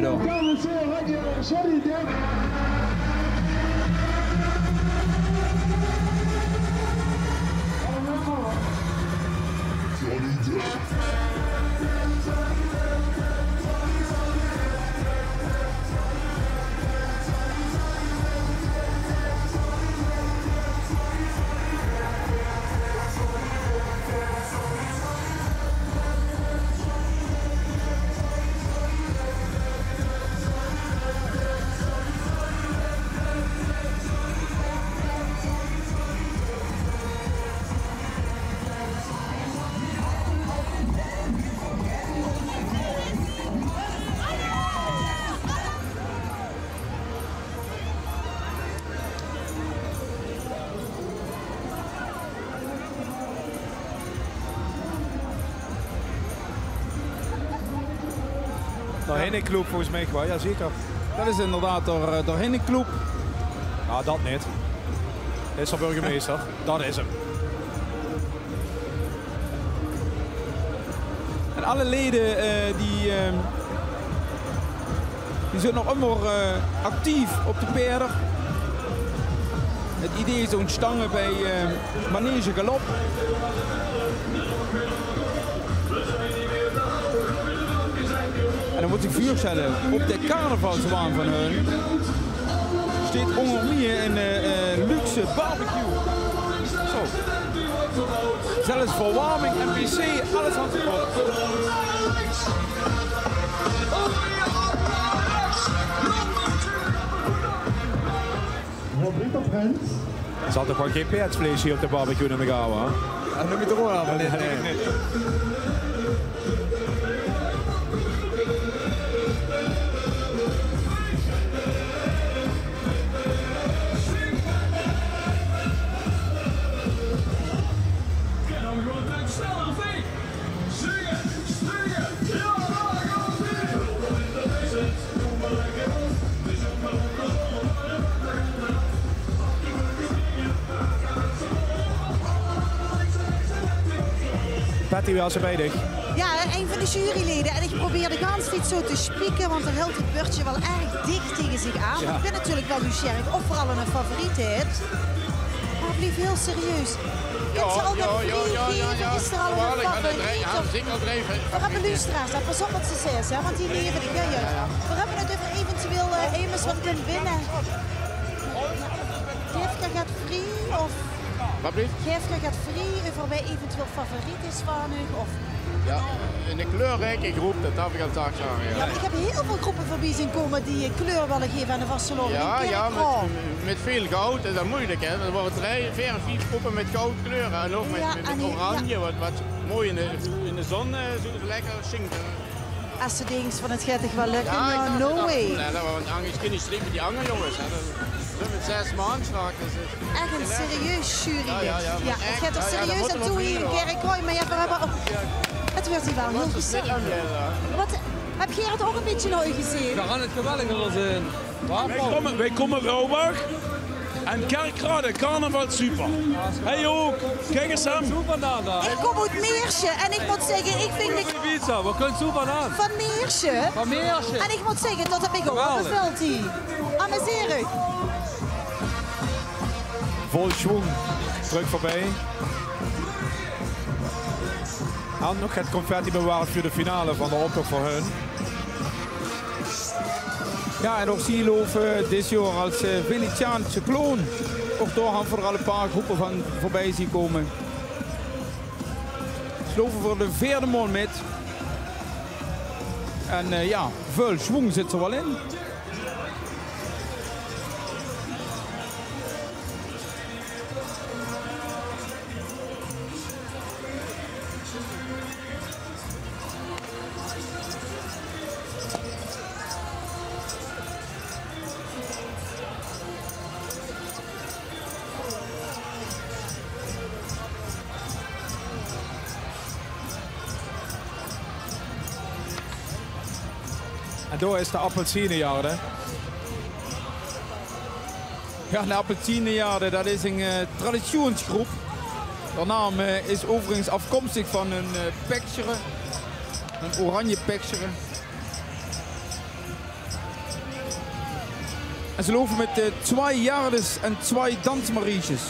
De Hinnikclub volgens mij wel, ja zeker. Dat is inderdaad de Hinnikclub. Nou, dat niet. Dit is de burgemeester, dat is hem. En alle leden die Die zijn nog immer actief op de paarden. Het idee is ontstaan bij Manege Galop. En dan moet ik vuur zetten op de carnavalswaan van hun. Steekt onder meer een luxe barbecue. Zo. Zelfs verwarming en pc, alles aan het op. Er zal toch wel geen paardsvlees hier op de barbecue in de gauw, hè? Ja, dat moet je toch wel hebben. Nee. Patty, wel zo bij dich? Ja, een van de juryleden. En ik probeer de gans niet zo te spieken, want er hield het beurtje wel erg dik tegen zich aan. Ja. Ik ben natuurlijk wel nieuwsgierig of vooral een favoriet hebt. Maar blijf heel serieus. Kunt ze al een geven? Is er al een favoriet? We hebben lustra's, pas op wat ze zegt, hè, want die leven de geien. We hebben het over eventueel Emes wat kunnen winnen. Geefka gaat free of... Wat blijft? Geefka gaat free over bij eventueel favoriet is van u of... Ja, in de kleurrijke groep, dat heb ik al taak zeggen. Ja, maar ik heb heel veel groepen voorbij zien komen die kleur willen geven aan de Barcelona. Ja, met veel goud, dat is moeilijk hè. Er worden 4 groepen met goudkleuren en ook met oranje, wat mooi in de zon zo lekker zingt. Als ze denkt van het gaat toch wel lukken, no way. Want Angers kunnen strepen die anger jongens. Dat met 6 maanden straks. Echt een serieus jury. Ja, het gaat er serieus aan toe hier in Kerkrooij, maar ja, we hebben... Het wordt hier wel heel gezellig. Wat, heb Gerard ook een beetje nooit gezien? We gaan het geweldig willen zien. Wij komen Wilburg en Kerkrade, carnaval super. Hij ook, kijk eens hem. Ik kom uit Meersje en ik moet zeggen, ik vind de... We kunnen super aan. Van Meersje? Van Meersje. En ik moet zeggen, dat heb ik ook op het veld hier. Amuseer. Vol schwung, terug voorbij. En nog het confetti bewaard voor de finale van de optocht voor hun. Ja, en ook Sieloven dit jaar als Venetiaanse kloon. Ook doorgaan voor er al een paar groepen van voorbij zien komen. Sloven voor de 4e maal met. En ja, veel schwung zit er wel in. En daar is de appelsinejaarde. Ja, de appelsinejaarde, dat is een traditionsgroep. De naam is overigens afkomstig van een pekschere, een oranje pekschere. En ze lopen met 2 jaardes en 2 dansmarietjes.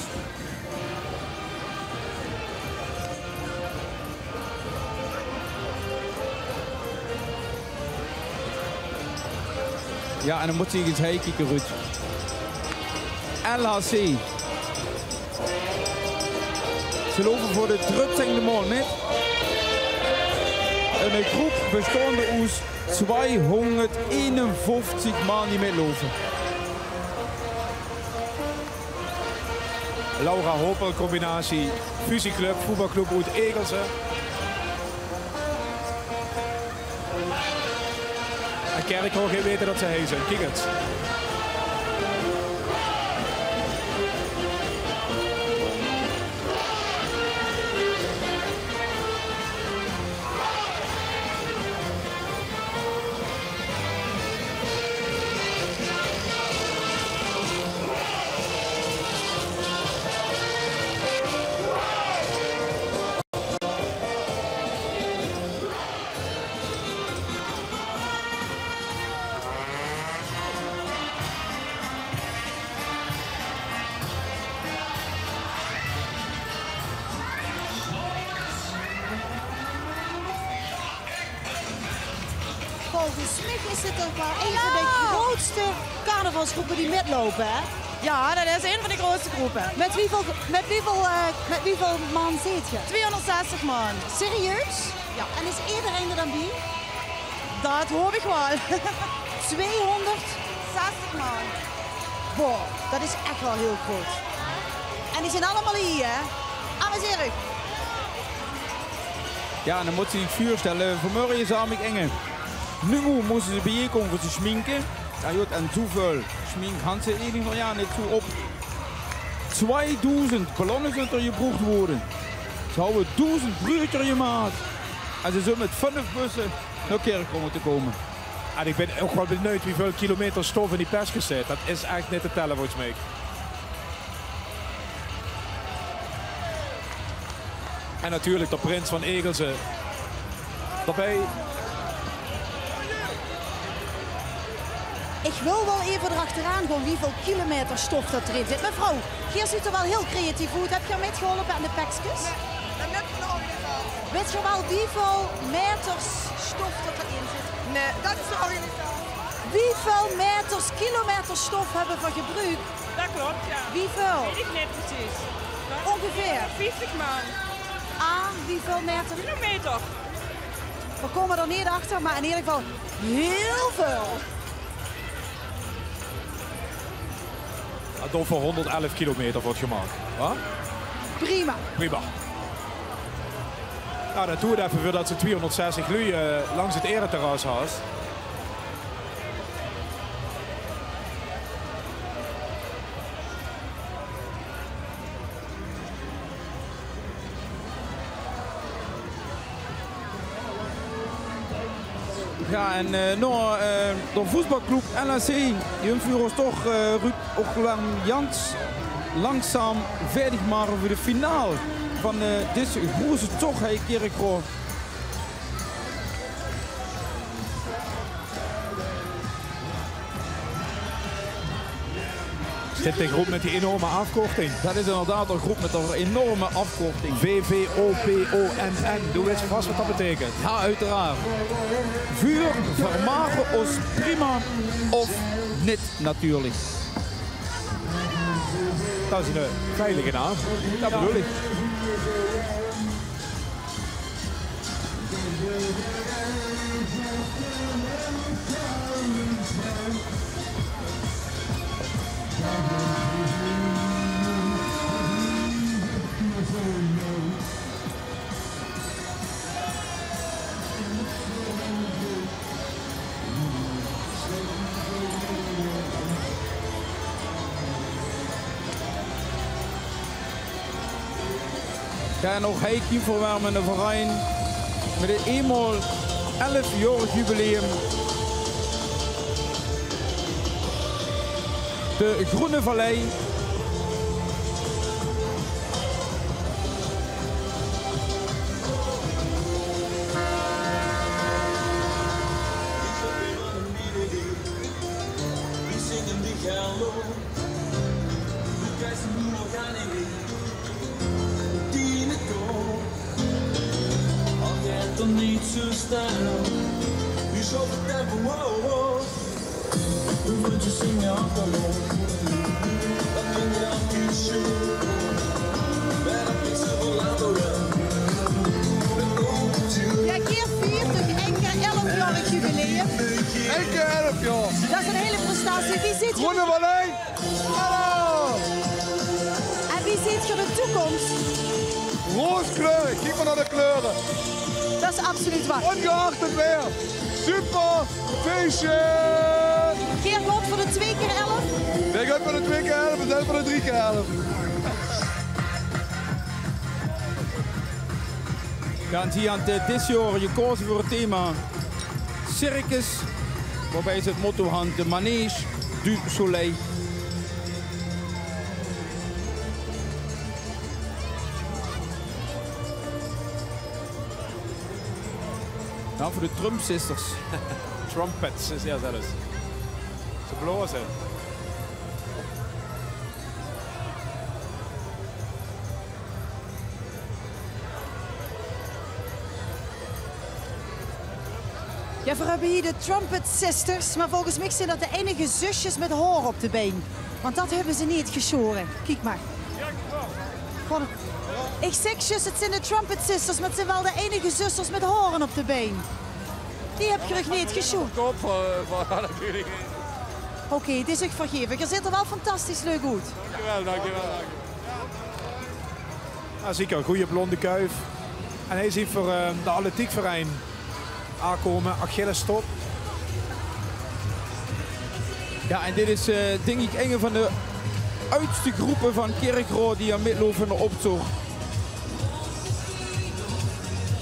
Ja, en dan moet je eens heen kijken, Ruud. LHC. Ze lopen voor de 13e maal met. Een groep bestaande uit 251 man die metlopen. Laura Hopel combinatie fusieclub, voetbalclub uit Egelse. En Kerkrooij geen weten dat ze heen zijn. Kijk het. volgens mij is dit toch wel een van de grootste carnavalsgroepen die metlopen, hè? Ja, dat is een van de grootste groepen. Met wieveel man zit je? 260 man. Serieus? Ja. En is iedereen er dan bij? Dat hoop ik wel. 260 man. Boah, dat is echt wel heel groot. En die zijn allemaal hier, hè? Amuseer. Ja, en dan moet ze zich voorstellen. Vanmorgen is het enge. Nu moesten ze bijeenkomen voor te schminken. Ja, goed, en zoveel schmink gaan ze in ieder geval ja, niet zo op. 2000 ballonnen zullen er gebruikt worden. Ze houden 1000 broodjes gemaakt. En ze zullen met 5 bussen naar Kerkroo moeten komen. En ik ben ook wel benieuwd hoeveel kilometer stof in die perskes zit. Dat is echt niet te tellen volgens mij. En natuurlijk de prins van Egelsen. Daarbij. Ik wil wel even erachteraan gewoon hoeveel kilometer stof dat erin zit. Mevrouw, hier ziet er wel heel creatief uit. Heb je metgeholpen aan de perskes? Dat net van de organisatie. Weet je wel hoeveel meters stof dat erin zit? Nee, dat is de organisatie. Hoeveel meters, kilometer stof hebben we gebruikt? Dat klopt, ja. Hoeveel? Weet ik net precies. Ongeveer? 50 man. Aan hoeveel meter? Kilometer. We komen er niet achter, maar in ieder geval heel veel. Dat voor 111 kilometer wordt gemaakt. Wat? Prima. Prima. Nou, dat doe het even voor dat ze 260 lui langs het ereterras haast. Ja, en de voetbalclub LHC, die voeren ons toch ook Jans langzaam verdig maken voor de finale van deze grote tocht bij Kerkroo. Is dit de groep met die enorme afkorting? Dat is inderdaad een groep met een enorme afkorting. VVOPONN. Doe eens vast wat dat betekent. Ja, uiteraard. Vuur vermagen ons prima of niet natuurlijk. Dat is een veilige naam. Dat bedoel ik. Ja, nog heikje verwarmen de verein met het eenmaal 11-jarig jubileum. De Groene Vallei. Niet zo staan, wie zal het hebben, wow. We moeten zingen achterop, dat vind je dan niet zo. Maar dat is zo later. Ja, keer 40, één keer 11-jarig jubileum. 1 keer 11 jaar. Dat is een hele prestatie. Wie zit je? Groene Vallei. Hallo. En wie ziet je de toekomst? Rooskleurig, kijk maar naar de kleuren. Dat is absoluut waar. Ongeacht het weer. Super feestje. Geert loopt voor de 2 keer 11. Ik ga voor de 2 keer 11 en zelf voor de 3 keer 11. Ja, en zie je aan het dit jaar gekozen voor het thema circus. Waarbij ze het motto hangt de Manège du Soleil. Nou, voor de Trump Sisters. Trumpets is ja zelfs. Ze blozen. Ja, we hebben hier de Trumpet Sisters, maar volgens mij zijn dat de enige zusjes met haar op de been. Want dat hebben ze niet geschoren. Kijk maar. Gewoon, ik zeg zus, het zijn de Trumpet Sisters, maar het zijn wel de enige zusters met horen op de been. Die heb ik niet geschoren. Oké, het is echt vergeven. Je ziet er wel fantastisch leuk uit. Dankjewel, dankjewel. Ja, zeker een goede blonde kuif. En hij ziet voor de atletiekverein aankomen, Achillesstop. Ja, en dit is denk ik een van de oudste groepen van Kerkrade die aan midlopen naar optocht.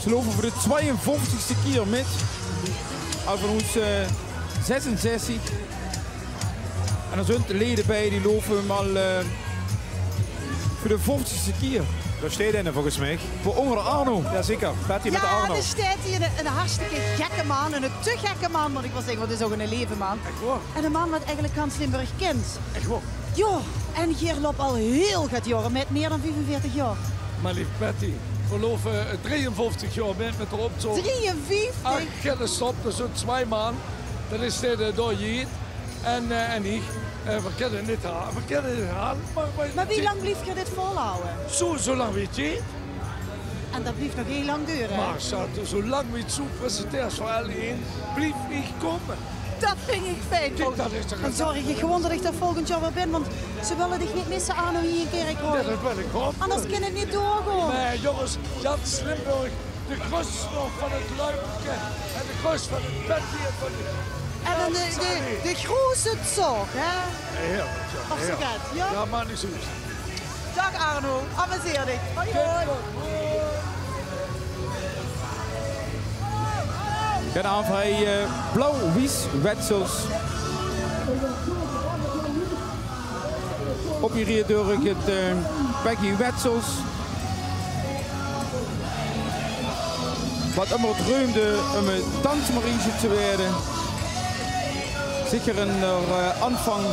Ze lopen voor de 52e keer met. Al van ons 66. En er zijn de leden bij die lopen hem al voor de 50e keer. Daar staat in volgens mij. Voor onder Arno. Jazeker, Patty met de Arno. Ja, er staat hier een hartstikke gekke man. En een te gekke man, want ik wil zeggen, wat is ook een leven man. Echt waar? En een man wat eigenlijk Hans Limburg kent. Echt waar? Ja, en hier loopt al heel goed jaren, met meer dan 45 jaar. Maar lief Patty, we lopen 53 jaar met de optocht. 53? Achillesstop, dat is 2 maanden. Dat is dit door je en ik. We kunnen niet halen. We kunnen het halen. Maar wie lang blijft je dit volhouden? Zo lang weet je. En dat blijft nog heel lang duren. Maar zo lang wie het zo presenteert voor alleen, blijf ik komen. Dat vind ik fijn. Dan zorg ik gewoon dat ik daar volgend jaar weer ben, want ze willen dich niet missen, Arno, hier in Kerkrade. Ja, dat wil ik hoor. Anders kan het niet doorgaan. Nee, jongens, Hans Limburg, de grootste van het Luipke en de grootste van het Patty en van de... En dan de grootste zorg, hè? Ja, Of ze gaat, ja? Ja, maar niet zo. Dag Arno, amuseer dich. Hoi hoi. Gedaan vrij blauw-wies wetsels. Opgereerd door het Peggy Wetsels. Wat immer het ruimde om een dansmarietje te worden. Zeker een aanvang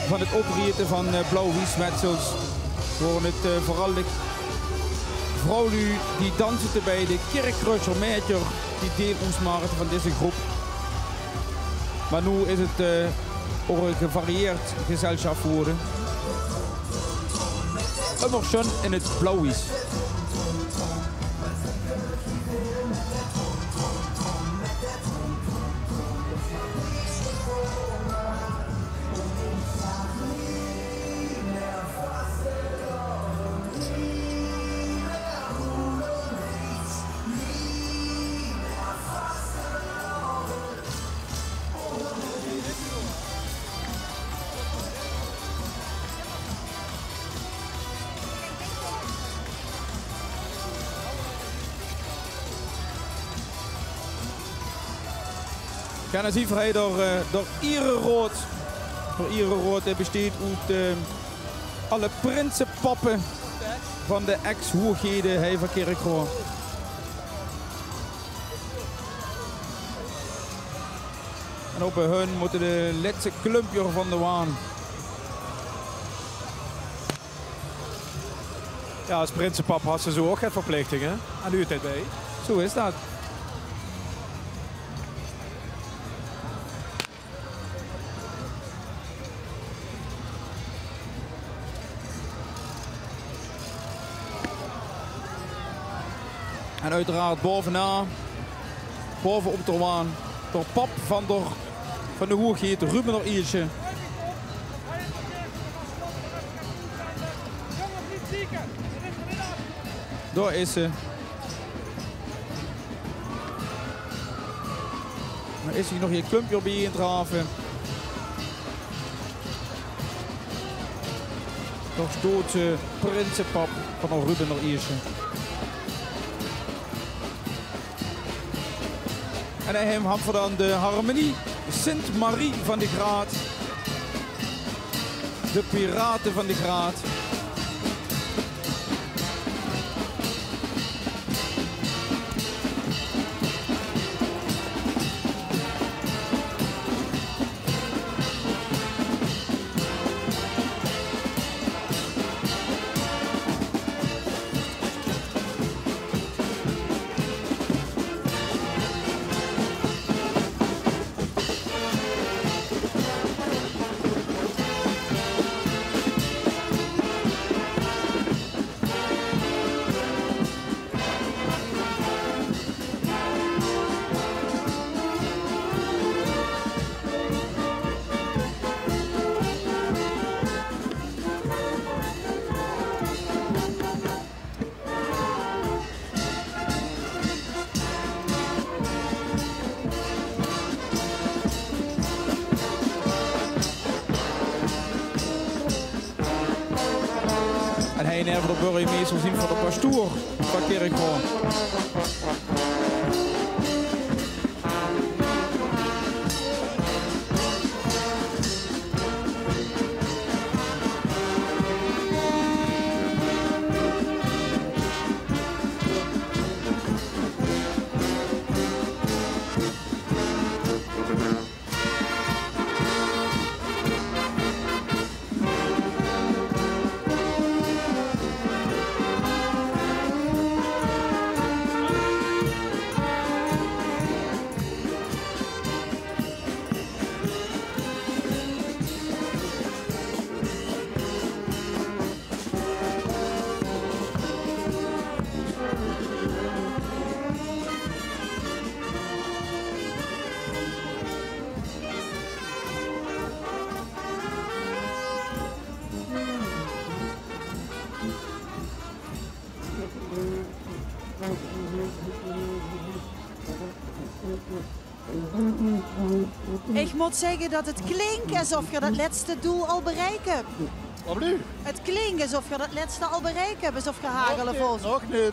van het oprichten van blauw-wies wetsels. Voor het vooral de vrouwen die dansen bij de Kerkrade meisje die deel uitmaken van deze groep. Maar nu is het ook een gevarieerd gezelschap geworden. Immer schon in het blauw-wies. Ja, dan zien we door Ierenrood. Door Ierenrood besteedt uit alle prinsenpappen van de ex-hoergeden hij van Kerkrade. En op hun moeten de laatste klumpje van de waan. Ja, als prinsenpap had ze zo ook het verplichtingen. En nu het tijd bij. Zo is dat. En uiteraard bovenop de waan, door pap van de hoergeet, Ruben er Iertje. Daar is ze. Maar is hier nog een klumpje bij in draven. Toch stoot ze prinsenpap van de Ruben er Iertje. En hij heeft voor dan de harmonie Sint-Marie van de Graat. De Piraten van de Graat. een even de burgemeester zien van de pastoor van Kerkrade. Ik moet zeggen dat het klinkt alsof je dat laatste doel al bereikt hebt. Wat nu? Het klinkt alsof je dat laatste al bereikt hebt, alsof je hagelen volgt. Nog niet.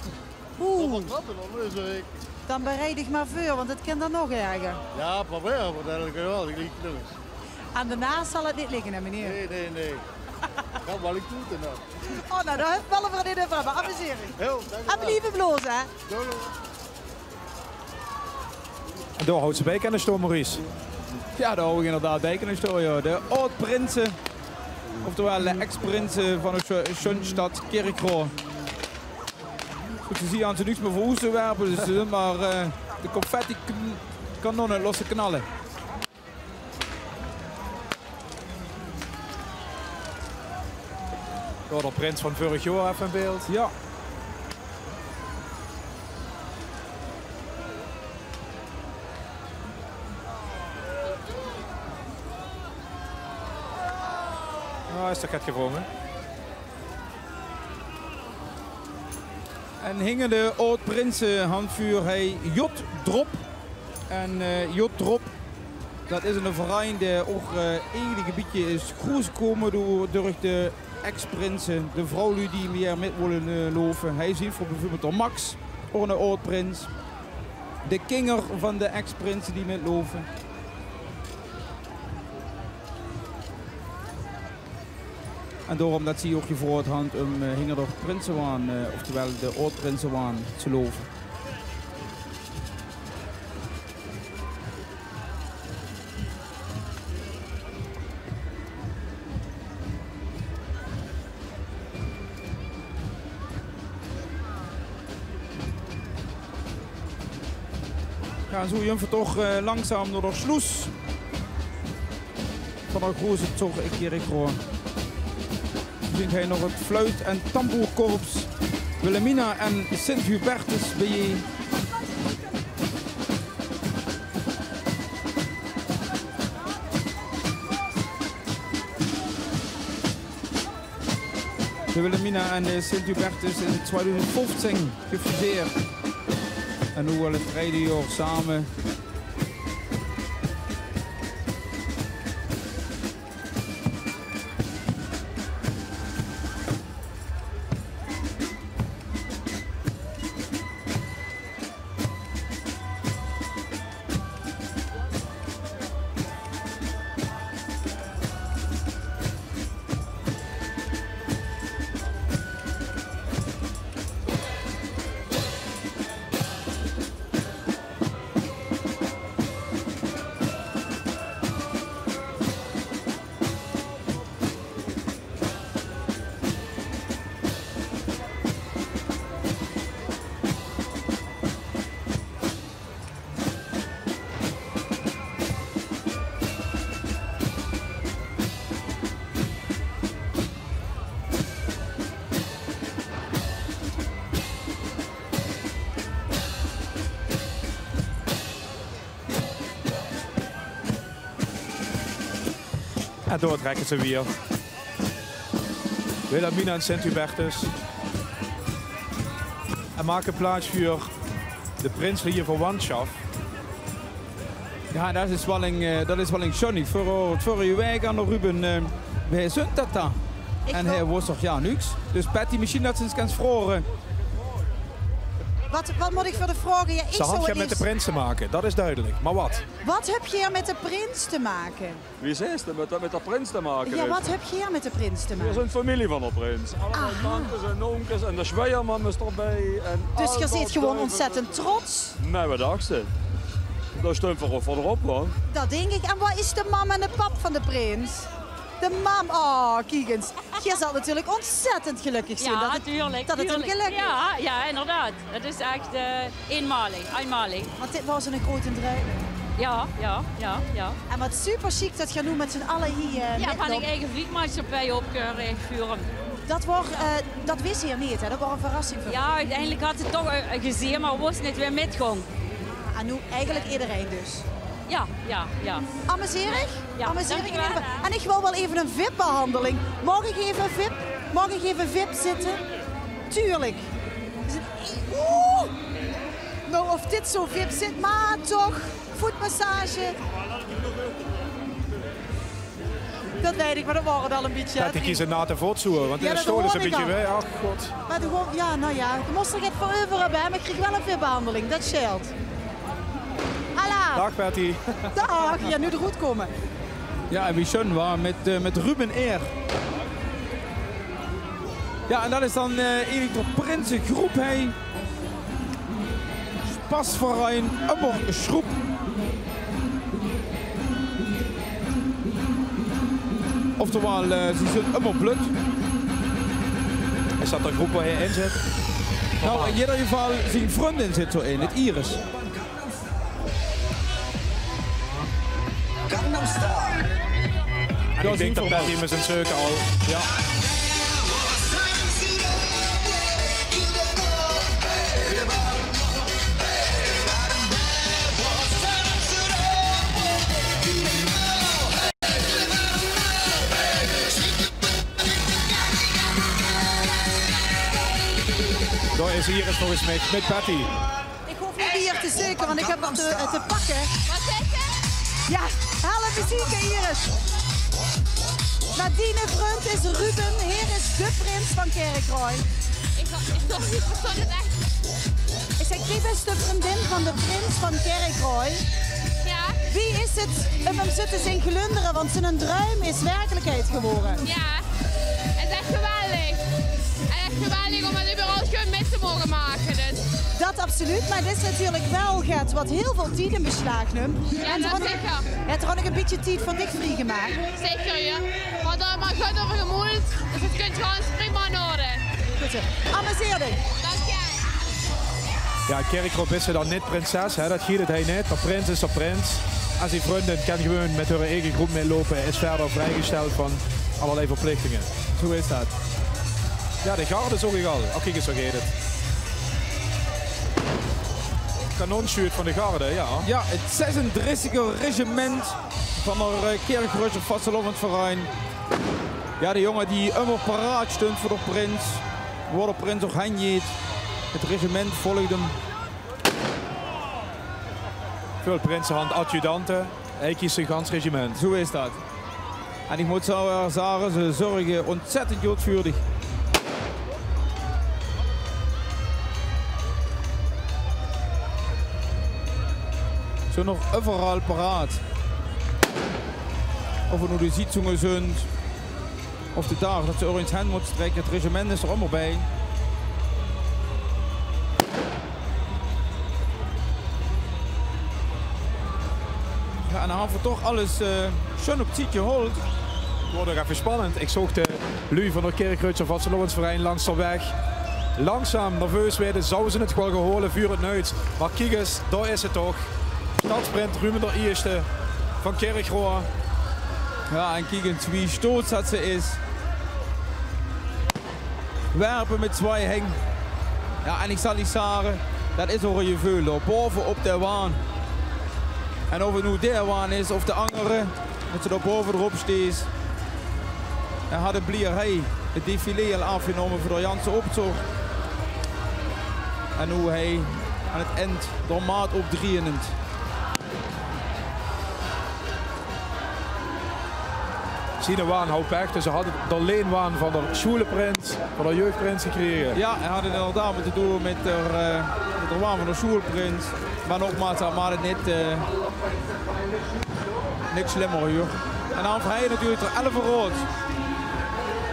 Oeh. Dan bereid ik maar voor, want het kan dan nog erger. Ja, probeer, want eigenlijk wel. Ik liep nog eens. En daarna zal het niet liggen, hè, meneer? Nee. Dat wil ik doen dan. Oh, nou, daar heb ik wel een vriendin van me. Amuseren. Heel, en blijven blozen, hè? Daar houdt ze bij aan de stoor, Maurice. Ja, daar hou ik inderdaad bij aan de stoor. Ja. De oud-prinsen, oftewel de ex-prinsen van de Schoenstad Kerkrade. Goed, ze zien aan ze niks meer voor hoesten werpen, dus maar de confetti-kanonnen losse knallen. Door de prins van vorig jaar even in beeld. Ja. Nou, is dat het gevonden. En hingen de oud-prinsen handvuur hij Jot Drop. En Jot Drop, dat is een verein die ook een gebiedje is groot gekomen door de ex-prinsen, de vrouwen die meer met willen lopen. Hij ziet voor bijvoorbeeld door Max, ook een oud-prins. De kinger van de ex-prinsen die met lopen. En daarom dat zie je ook je voor het hand om hingen door prinsenwaan, oftewel de oud-prinsenwaan te lopen. Gaan zo Jumfer toch langzaam door de sluis van de grote toch een keer Kerkrade. Ziet hij nog het fluit- en tamboerkorps Wilhelmina en Sint-Hubertus bij. De Wilhelmina en de Sint-Hubertus in 2015 gefuseerd. En nu al het tweede jaar samen. En doortrekken ze weer. Wilhelmina en Sint-Hubertus. En maken plaats voor de prins hier van Wanschaf. Ja, dat is wel een Johnny. Voor je week aan de Ruben. Wij zijn dat dan. En hij was toch ja niks. Dus Patty, misschien dat ze eens kan vroren. Wat moet ik voor de vragen? Ja, Ze had je met de prins te maken, dat is duidelijk. Maar wat? Wat heb je hier met de prins te maken? Wie is het met de prins te maken? Ja, wat heb je hier met de prins te maken? We zijn familie van de prins. Allemaal tantes en oompjes en de zwijerman is erbij. En dus je zit gewoon ontzettend trots? Nee, wat dacht je? Daar stond voor erop, hoor. Dat denk ik. En wat is de mam en de pap van de prins? De mam, oh, kijk eens. Je zal natuurlijk ontzettend gelukkig zijn ja, tuurlijk, dat het hem gelukt is. Ja, inderdaad. Het is echt eenmalig. Want dit was een grote druim. Ja. En wat super chic dat je nu met z'n allen hier... Ja, van ik eigen vliegmaatschappij opgevoerd. Dat wist je hier niet, hè? Dat was een verrassing voor Ja, uiteindelijk had ze toch gezien, maar was niet weer metgang. En nu eigenlijk iedereen dus. Ja. Amuserig? Ja, Amuserig. En ik wil wel even een VIP-behandeling. Mag ik even VIP zitten? Tuurlijk. Oeh! Nou, of dit zo VIP zit, maar toch. Voetmassage. Dat weet ik, maar dat waren het al een beetje. Ja, die kiezen na te voortzoeken, want in de stoel is een beetje weg. Ach, god. Maar ja, nou ja, je moest er het voor over hebben, maar ik kreeg wel een VIP-behandeling. Dat scheelt. Dag Patty. Dag, ja, nu er goed komen. Ja, en wie schön was met Ruben Eer. Ja, en dat is dan eigenlijk de Prinsengroep. Hij Spasverein Ummerschroep. Oftewel, ze zijn Ummerblut. Is dat de groep waar je in zit? Nou, in ieder geval zijn vriendin zit zo in, het Iris. En ik denk dat Patty met zijn zeuken al... Ja. Daar is Iris nog eens met Patty. Ik hoef niet hier te zeuken, want ik heb wat te pakken. Wat zeg je? Ja, hele muziek, Iris. Nadine Brunt is Ruben, hier is de prins van Kerkrooij. Ik toch niet verstond het echt. Ik zeg, wie is de vriendin van de prins van Kerkrooij? Ja. Wie is het om hem zo te zien glunderen, want zijn druim is werkelijkheid geworden. Ja, het is echt geweldig. En echt geweldig om het überhaupt gewoon met te mogen maken. Dus. Dat absoluut, maar dit is natuurlijk wel gaat wat heel veel tijd in beslag neemt. Ja, dat zeker. Je hebt er ook nog een beetje tijd voor dich vrij gemaakt. Zeker, ja. We hadden er maar goed over gemoeld, dus het kunt gewoon prima in orde. Goed zo. Amuseer dich. Dank je. Ja, Kerkrooij is ze dan niet prinses, hè? Dat giet het hij niet. De prins is de prins. En zijn vriendin kan gewoon met haar eigen groep meelopen, is verder vrijgesteld van allerlei verplichtingen. Zo is dat. Ja, de garde is ook egal. Ook kijk eens, zo gaat het. Kanonschuurt van de garde, ja. Ja, het 36e regiment van de Kerkrooijse Vastelovensverein. Ja, de jongen die immer paraat stond voor de prins. Waar de prins ook heen gaat. Het regiment volgt hem. Veel prinsenhand adjudanten. Hij kiest een gans regiment. Zo is dat. En ik moet zo zeggen, ze zorgen ontzettend goed voor dich. Zo nog overal paraat. Of het nu de zitzungen zijn, of de dag dat ze er eens hand moet strekken. Het regiment is er allemaal bij. Ja, en dan hebben we toch alles schön op het zietje gehoord. Het wordt nog even spannend. Ik zocht de lui van de Kerkrooijse Vastelovensverein langs de weg. Langzaam, nerveus werden, zouden ze het wel geholen, vuur het uit. Maar kijk eens, daar is het toch. Stadsprint Ruben de eerste van Kerkrooij. Ja, en kijk eens wie stoot dat ze is. Werpen met twee heng. Ja, en ik zal niet zeggen, dat is ook een gevoel. Boven op de waan. En of het nu de waan is of de andere, dat ze daar boven erop steekt. En had de blier het défilé al afgenomen voor de Janse optocht. En hoe hij aan het eind door maat opdrieënend. Zijn waan houdt pech, dus ze hadden de leenwaan van de Schuleprins, van de jeugdprins gekregen. Ja, hij had het inderdaad moeten doen met de waan van de Schuleprins. Maar nogmaals, hij maakt het niks slimmer hier. En dan vrij natuurlijk de 11 rood.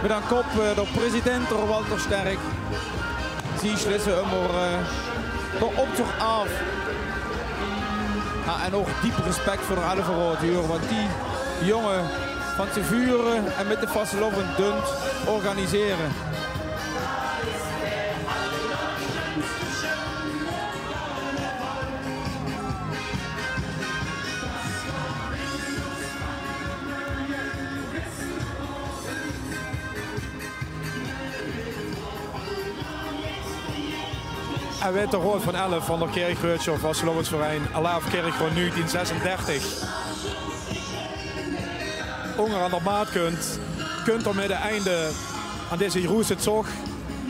Met een kop door president door Walter Sterk. Zie slissen door optocht af. Ja, en ook diep respect voor de 11 rood hier. Want die jongen van te vuren en met de vasteloven dunt organiseren. En weet de rood van 11 van de Kerkreutje of Vastelovensverein Alaaf Kerkroon 1936. Onger aan de maat kunt er met het einde aan deze Jeroense Zog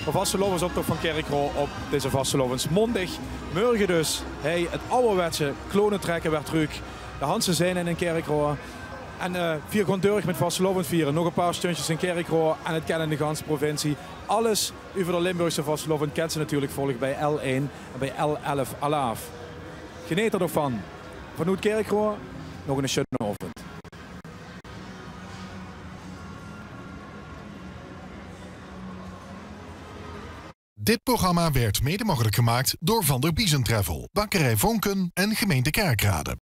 de Vastelovensoptocht van Kerkroon op deze Vastelovens mondig. Morgen dus hij het ouderwetse klonentrekken werd terug. De Hansen zijn in Kerkroon. En 4 Gondurg met Vastelovens vieren. Nog een paar stuntjes in Kerkroon en het kennen in de ganse provincie. Alles over de Limburgse Vasteloven kent ze natuurlijk volg bij L1 en bij L11 Alaaf. Geniet er nog van. Vanuit Kerkroon nog een schöne avond. Dit programma werd mede mogelijk gemaakt door Van der Biezen Travel, Bakkerij Vonken en Gemeente Kerkrade.